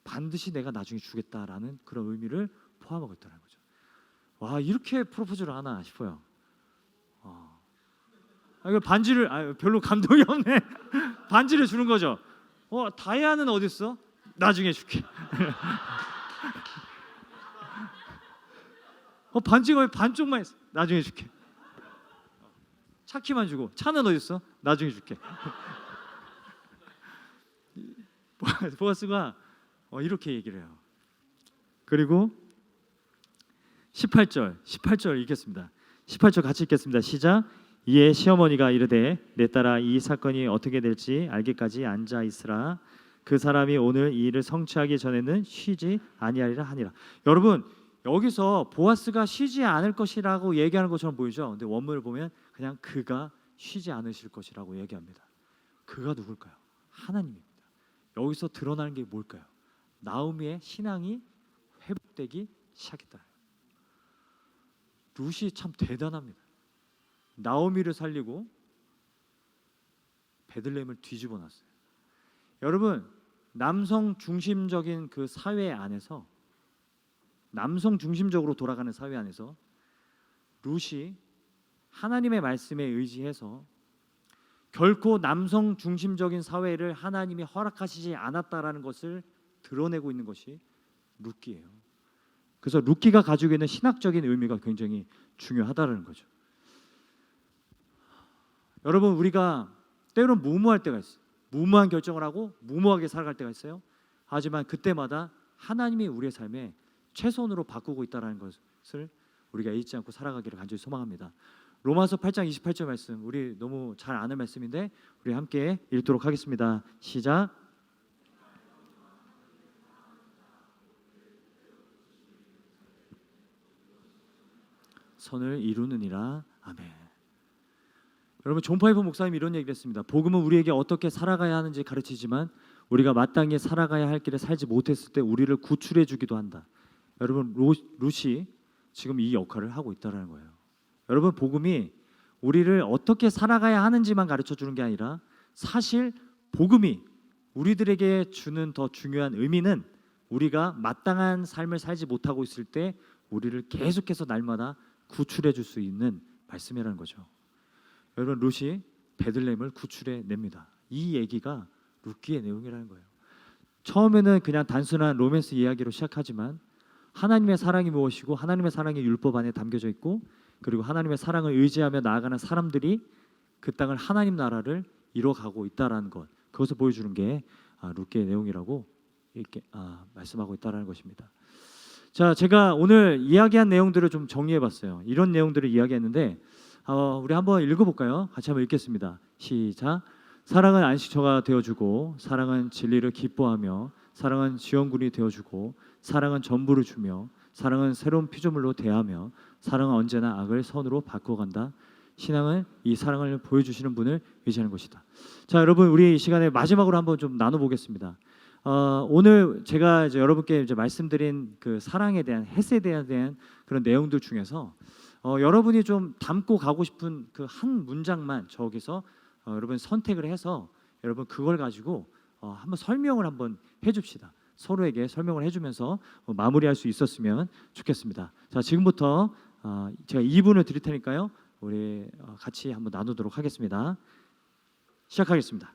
반드시 내가 나중에 주겠다라는 그런 의미를 포함하고 있다는 거죠. 와, 이렇게 프로포즈를 하나 싶어요. 이거 반지를 별로 감동이 없네. 반지를 주는 거죠. 다이아는 어디 있어? 나중에 줄게. 반지가 왜 반쪽만 있어? 나중에 줄게. 차 키만 주고 차는 어디 있어? 나중에 줄게. 보아스가 이렇게 얘기를 해요. 그리고 18절 읽겠습니다. 18절 같이 읽겠습니다. 시작. 이에 시어머니가 이르되 내 딸아 이 사건이 어떻게 될지 알기까지 앉아 있으라. 그 사람이 오늘 이 일을 성취하기 전에는 쉬지 아니하리라 하니라. 여러분 여기서 보아스가 쉬지 않을 것이라고 얘기하는 것처럼 보이죠. 근데 원문을 보면 그냥 그가 쉬지 않으실 것이라고 얘기합니다. 그가 누굴까요? 하나님입니다. 여기서 드러나는 게 뭘까요? 나오미의 신앙이 회복되기 시작했다. 룻이 참 대단합니다. 나오미를 살리고 베들레헴을 뒤집어 놨어요. 여러분 남성 중심적인 그 사회 안에서, 남성 중심적으로 돌아가는 사회 안에서 룻이 하나님의 말씀에 의지해서 결코 남성 중심적인 사회를 하나님이 허락하시지 않았다라는 것을 드러내고 있는 것이 룻기예요. 그래서 룻기가 가지고 있는 신학적인 의미가 굉장히 중요하다는 거죠. 여러분 우리가 때로는 무모할 때가 있어요. 무모한 결정을 하고 무모하게 살아갈 때가 있어요. 하지만 그때마다 하나님이 우리의 삶에 최선으로 바꾸고 있다는 것을 우리가 잊지 않고 살아가기를 간절히 소망합니다. 로마서 8장 28절 말씀, 우리 너무 잘 아는 말씀인데 우리 함께 읽도록 하겠습니다. 시작. 선을 이루느니라. 아멘. 여러분 존 파이퍼 목사님이 이런 얘기를 했습니다. 복음은 우리에게 어떻게 살아가야 하는지 가르치지만 우리가 마땅히 살아가야 할 길을 살지 못했을 때 우리를 구출해 주기도 한다. 여러분 룻이 지금 이 역할을 하고 있다는 거예요. 여러분 복음이 우리를 어떻게 살아가야 하는지만 가르쳐 주는 게 아니라 사실 복음이 우리들에게 주는 더 중요한 의미는 우리가 마땅한 삶을 살지 못하고 있을 때 우리를 계속해서 날마다 구출해 줄 수 있는 말씀이라는 거죠. 여러분, 룻이 베들레헴을 구출해 냅니다. 이 얘기가 룻기의 내용이라는 거예요. 처음에는 그냥 단순한 로맨스 이야기로 시작하지만 하나님의 사랑이 무엇이고 하나님의 사랑이 율법 안에 담겨져 있고 그리고 하나님의 사랑을 의지하며 나아가는 사람들이 그 땅을 하나님 나라를 이뤄가고 있다라는 것, 그것을 보여주는 게 룻기의 내용이라고 이렇게 말씀하고 있다라는 것입니다. 자, 제가 오늘 이야기한 내용들을 좀 정리해봤어요. 이런 내용들을 이야기했는데 우리 한번 읽어볼까요? 같이 한번 읽겠습니다. 시작. 사랑은 안식처가 되어주고 사랑은 진리를 기뻐하며 사랑은 지원군이 되어주고 사랑은 전부를 주며 사랑은 새로운 피조물로 대하며 사랑은 언제나 악을 선으로 바꿔간다. 신앙은 이 사랑을 보여주시는 분을 의지하는 것이다. 자, 여러분, 우리 이 시간에 마지막으로 한번 좀 나눠보겠습니다. 오늘 제가 이제 여러분께 이제 말씀드린 그 사랑에 대한 헤세드에 대한 그런 내용들 중에서 여러분이 좀 담고 가고 싶은 그 한 문장만 저기서 여러분 선택을 해서 여러분 그걸 가지고 한번 설명을 한번 해줍시다. 서로에게 설명을 해주면서 마무리할 수 있었으면 좋겠습니다. 자, 지금부터 제가 2분을 드릴 테니까요. 우리 같이 한번 나누도록 하겠습니다. 시작하겠습니다.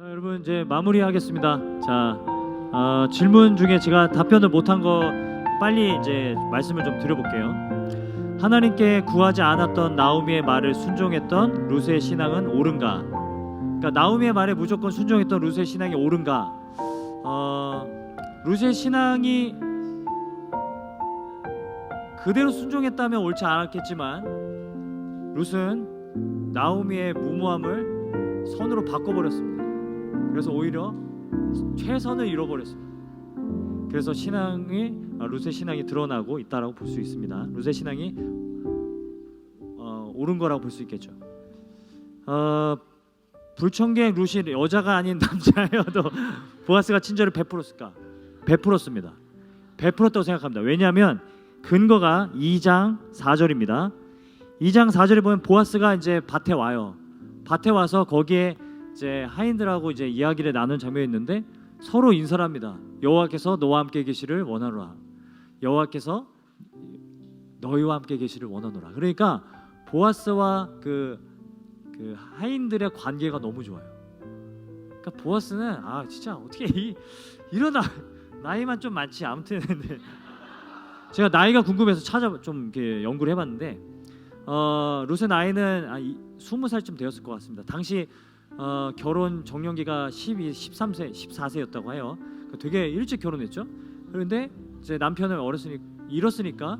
자, 여러분 이제 마무리하겠습니다. 자, 질문 중에 제가 답변을 못한 거 빨리 이제 말씀을 좀 드려볼게요. 하나님께 구하지 않았던 나오미의 말을 순종했던 룻의 신앙은 옳은가? 그러니까 나오미의 말에 무조건 순종했던 룻의 신앙이 옳은가? 룻의 신앙이 그대로 순종했다면 옳지 않았겠지만 룻은 나오미의 무모함을 선으로 바꿔버렸습니다. 그래서 오히려 최선을 잃어버렸습니다. 그래서 룻의 신앙이 드러나고 있다라고 볼 수 있습니다. 룻의 신앙이 옳은 거라고 볼 수 있겠죠. 불청객 룻이 여자가 아닌 남자여도 보아스가 친절을 베풀었을까? 베풀었습니다. 베풀었다고 생각합니다. 왜냐하면 근거가 2장 4절입니다. 2장 4절에 보면 보아스가 이제 밭에 와요. 밭에 와서 거기에 이제 하인들하고 이제 이야기를 나눈 장면이 있는데 서로 인사를 합니다. 여호와께서 너와 함께 계시를 원하노라. 여호와께서 너희와 함께 계시를 원하노라. 그러니까 보아스와 그 하인들의 관계가 너무 좋아요. 그러니까 보아스는 진짜 어떻게 이런 나이만 좀 많지. 아무튼 제가 나이가 궁금해서 좀 이렇게 연구를 해봤는데 룻의 나이는 20살쯤 되었을 것 같습니다. 당시 결혼 정년기가 13세, 14세였다고 해요. 되게 일찍 결혼했죠. 그런데 이제 남편을 잃었으니까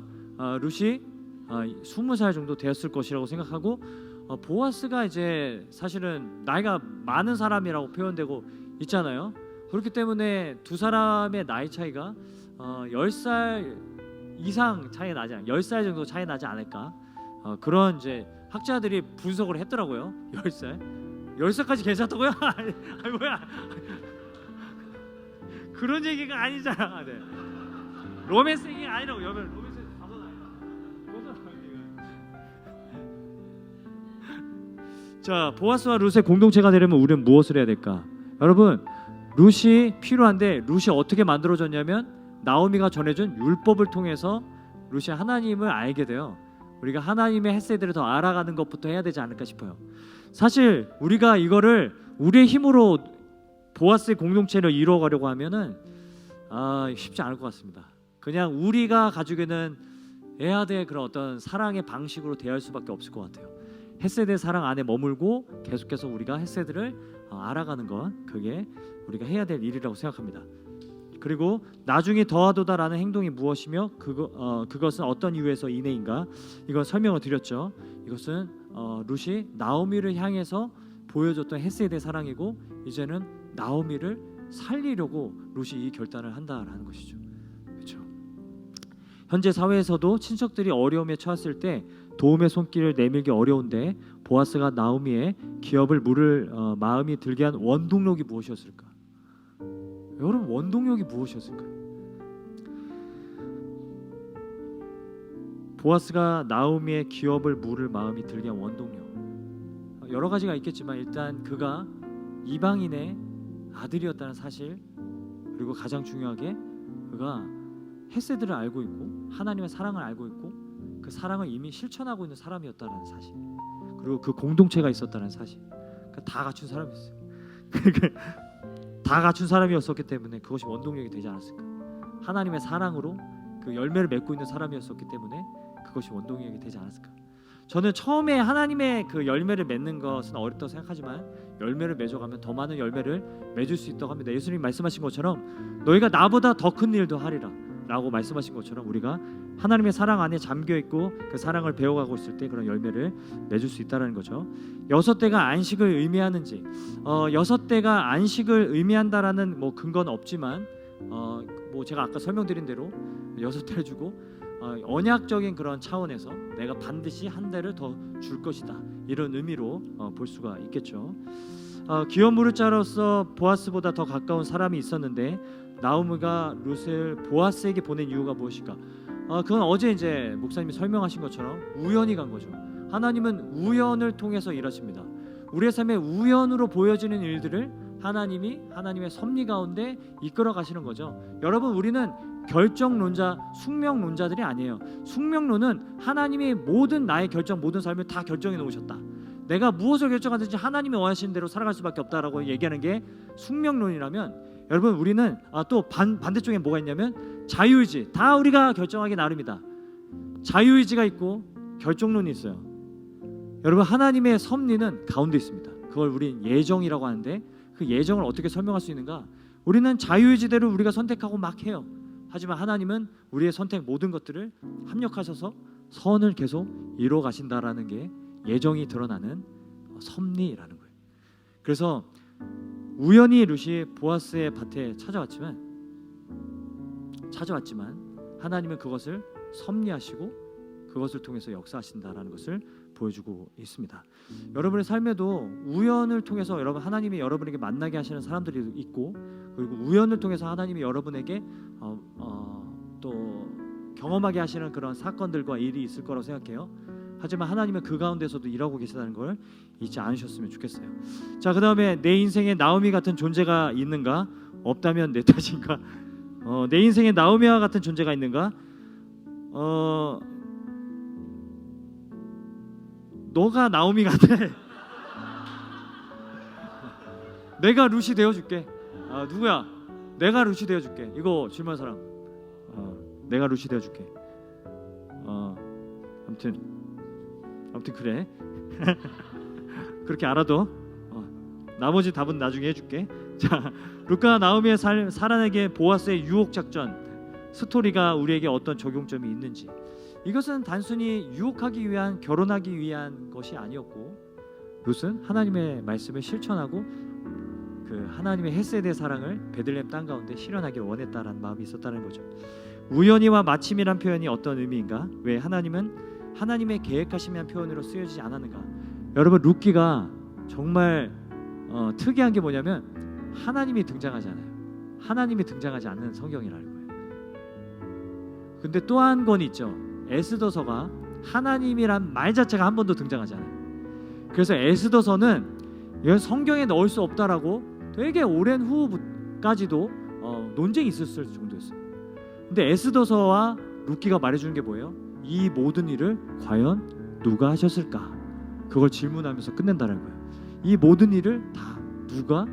룻이 20살 정도 되었을 것이라고 생각하고 보아스가 이제 사실은 나이가 많은 사람이라고 표현되고 있잖아요. 그렇기 때문에 두 사람의 나이 차이가 10살 이상 차이 나지 않을까, 10살 정도 차이 나지 않을까, 그런 이제 학자들이 분석을 했더라고요. 10살까지 괜찮다고요? 아니 뭐야? 그런 얘기가 아니잖아. 네. 로맨스 얘기가 아니라고. 로맨스 자, 보아스와 룻의 공동체가 되려면 우리는 무엇을 해야 될까? 여러분, 룻이 필요한데 룻이 어떻게 만들어졌냐면 나오미가 전해준 율법을 통해서 룻이 하나님을 알게 돼요. 우리가 하나님의 헤세드를 더 알아가는 것부터 해야 되지 않을까 싶어요. 사실 우리가 이거를 우리의 힘으로 보아스의 공동체를 이루어가려고 하면은 쉽지 않을 것 같습니다. 그냥 우리가 가지고 있는 애아들의 그런 어떤 사랑의 방식으로 대할 수밖에 없을 것 같아요. 헤세드의 사랑 안에 머물고 계속해서 우리가 헤세드를 알아가는 것, 그게 우리가 해야 될 일이라고 생각합니다. 그리고 나중에 더하도다라는 행동이 무엇이며 그것은 어떤 이유에서 인해인가? 이건 설명을 드렸죠. 이것은 룻이 나오미를 향해서 보여줬던 헤세드의 사랑이고 이제는 나오미를 살리려고 룻이 이 결단을 한다라는 것이죠. 그렇죠? 현재 사회에서도 친척들이 어려움에 처했을 때 도움의 손길을 내밀기 어려운데 보아스가 나오미의 기업을 물을 마음이 들게 한 원동력이 무엇이었을까? 여러분, 원동력이 무엇이었을까요? 보아스가 나오미의 기업을 물을 마음이 들게 한 원동력, 여러 가지가 있겠지만 일단 그가 이방인의 아들이었다는 사실, 그리고 가장 중요하게 그가 헤세드를 알고 있고 하나님의 사랑을 알고 있고 그 사랑을 이미 실천하고 있는 사람이었다는 사실, 그리고 그 공동체가 있었다는 사실, 다 갖춘 사람이었어요. 다 갖춘 사람이었었기 때문에 그것이 원동력이 되지 않았을까? 하나님의 사랑으로 그 열매를 맺고 있는 사람이었었기 때문에 그것이 원동력이 되지 않았을까? 저는 처음에 하나님의 그 열매를 맺는 것은 어렵다고 생각하지만 열매를 맺어가면 더 많은 열매를 맺을 수 있다고 합니다. 예수님이 말씀하신 것처럼 너희가 나보다 더 큰 일도 하리라 라고 말씀하신 것처럼 우리가 하나님의 사랑 안에 잠겨있고 그 사랑을 배워가고 있을 때 그런 열매를 맺을 수 있다는 거죠. 6대가 안식을 의미하는지 6대가 안식을 의미한다라는 근거는 없지만 제가 아까 설명드린 대로 6대를 주고 언약적인 그런 차원에서 내가 반드시 한 대를 더 줄 것이다, 이런 의미로 볼 수가 있겠죠. 기업 물을 자로서 보아스보다 더 가까운 사람이 있었는데 나오미가 룻을 보아스에게 보낸 이유가 무엇일까? 그건 어제 이제 목사님이 설명하신 것처럼 우연히 간 거죠. 하나님은 우연을 통해서 일하십니다. 우리의 삶에 우연으로 보여지는 일들을 하나님이 하나님의 섭리 가운데 이끌어 가시는 거죠. 여러분, 우리는 결정론자, 숙명론자들이 아니에요. 숙명론은 하나님이 모든 나의 결정, 모든 삶을 다 결정해 놓으셨다. 내가 무엇을 결정하든지 하나님이 원하시는 대로 살아갈 수밖에 없다라고 얘기하는 게 숙명론이라면, 여러분, 우리는 또 반대쪽에 뭐가 있냐면 자유의지. 다 우리가 결정하기 나름이다. 자유의지가 있고 결정론이 있어요. 여러분, 하나님의 섭리는 가운데 있습니다. 그걸 우리는 예정이라고 하는데 그 예정을 어떻게 설명할 수 있는가? 우리는 자유의지대로 우리가 선택하고 막 해요. 하지만 하나님은 우리의 선택 모든 것들을 합력하셔서 선을 계속 이루어 가신다라는 게 예정이 드러나는 섭리라는 거예요. 그래서 우연히 룻이 보아스의 밭에 찾아왔지만 하나님은 그것을 섭리하시고 그것을 통해서 역사하신다라는 것을 보여주고 있습니다. 여러분의 삶에도 우연을 통해서 여러분 하나님이 여러분에게 만나게 하시는 사람들이 있고, 그리고 우연을 통해서 하나님이 여러분에게 또 경험하게 하시는 그런 사건들과 일이 있을 거라고 생각해요. 하지만 하나님은 그 가운데서도 일하고 계시다는 걸 잊지 않으셨으면 좋겠어요. 자, 그 다음에 내 인생에 나오미 같은 존재가 있는가? 없다면 내 탓인가? 내 인생에 나오미와 같은 존재가 있는가? 너가 나오미 같아. 내가 룻이 되어줄게. 누구야? 내가 룻이 되어줄게. 이거 질문한 사람. 내가 룻이 되어줄게. 아무튼 그래. 그렇게 알아도 나머지 답은 나중에 해줄게. 자, 룻과 나오미의 살아내게 보아스의 유혹 작전 스토리가 우리에게 어떤 적용점이 있는지, 이것은 단순히 유혹하기 위한, 결혼하기 위한 것이 아니었고, 룻은 하나님의 말씀을 실천하고 그 하나님의 헤세드의 사랑을 베들레헴 땅 가운데 실현하기를 원했다라는 마음이 있었다는 거죠. 우연히와 마침이란 표현이 어떤 의미인가? 왜 하나님은 하나님의 계획하심이란 표현으로 쓰여지지 않았는가? 여러분, 룻기가 정말 특이한 게 뭐냐면 하나님이 등장하지 않아요. 하나님이 등장하지 않는 성경이라는 거예요. 근데 또 한 권이 있죠. 에스더서가 하나님이란 말 자체가 한 번도 등장하지 않아요. 그래서 에스더서는 이건 성경에 넣을 수 없다라고 되게 오랜 후까지도 논쟁이 있었을 정도였어요. 근데 에스더서와 룻기가 말해주는 게 뭐예요? 이 모든 일을 과연 누가 하셨을까? 그걸 질문하면서 끝낸다는 거예요. 이 모든 일을 다 누가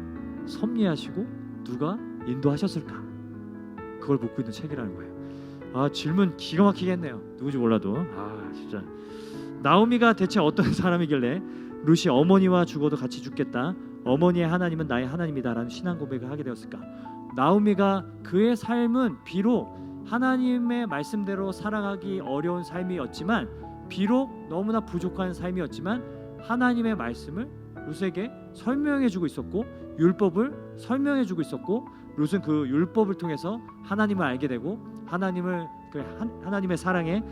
섭리하시고 누가 인도하셨을까? 그걸 묻고 있는 책이라는 거예요. 아, 질문 기가 막히게 했네요. 누구지 몰라도. 아, 진짜. 나오미가 대체 어떤 사람이길래 룻이 어머니와 죽어도 같이 죽겠다, 어머니의 하나님은 나의 하나님이다라는 신앙 고백을 하게 되었을까? 나오미가 그의 삶은 비록 하나님의 말씀대로 살아가기 어려운 삶이었지만, 비록 너무나 부족한 삶이었지만 하나님의 말씀을 룻에게 설명해주고 있었고, 율법을 설명해주고 있었고, 룻은 그 율법을 통해서 하나님을 알게 되고 하나님을 하나님의 사랑에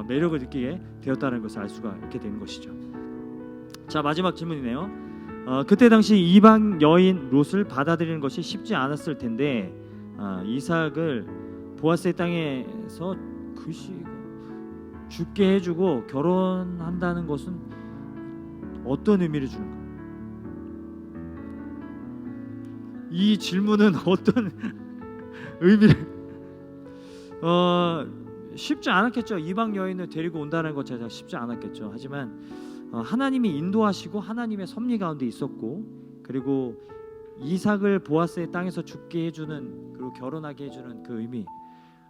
매력을 느끼게 되었다는 것을 알 수가 있게 되는 것이죠. 자, 마지막 질문이네요. 그때 당시 이방 여인 롯을 받아들이는 것이 쉽지 않았을 텐데, 이삭을 보아스의 땅에서 죽게 해주고 결혼한다는 것은 어떤 의미를 주는가? 이 질문은 어떤 의미를 쉽지 않았겠죠. 이방 여인을 데리고 온다는 것 자체가 쉽지 않았겠죠. 하지만 하나님이 인도하시고 하나님의 섭리 가운데 있었고, 그리고 이삭을 보아스의 땅에서 죽게 해주는, 그리고 결혼하게 해주는 그 의미,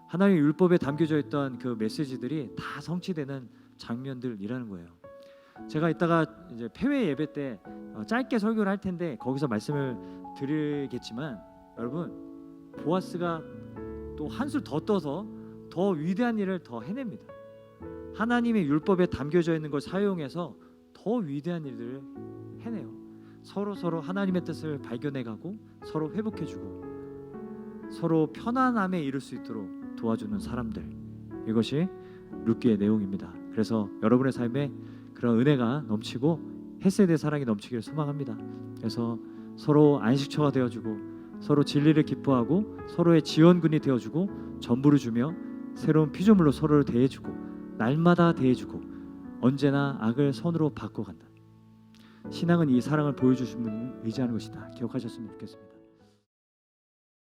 하나님의 율법에 담겨져 있던 그 메시지들이 다 성취되는 장면들이라는 거예요. 제가 이따가 이제 폐회 예배 때 짧게 설교를 할 텐데 거기서 말씀을 드리겠지만, 여러분, 보아스가 또 한술 더 떠서 더 위대한 일을 더 해냅니다. 하나님의 율법에 담겨져 있는 걸 사용해서 더 위대한 일들을 해내요. 서로 하나님의 뜻을 발견해가고 서로 회복해주고 서로 편안함에 이를 수 있도록 도와주는 사람들, 이것이 룻기의 내용입니다. 그래서 여러분의 삶에 그런 은혜가 넘치고 헷세대 사랑이 넘치기를 소망합니다. 그래서 서로 안식처가 되어주고 서로 진리를 기뻐하고 서로의 지원군이 되어주고 전부를 주며 새로운 피조물로 서로를 대해주고 날마다 대해주고 언제나 악을 선으로 바꿔간다. 신앙은 이 사랑을 보여주신 분을 의지하는 것이다. 기억하셨으면 좋겠습니다.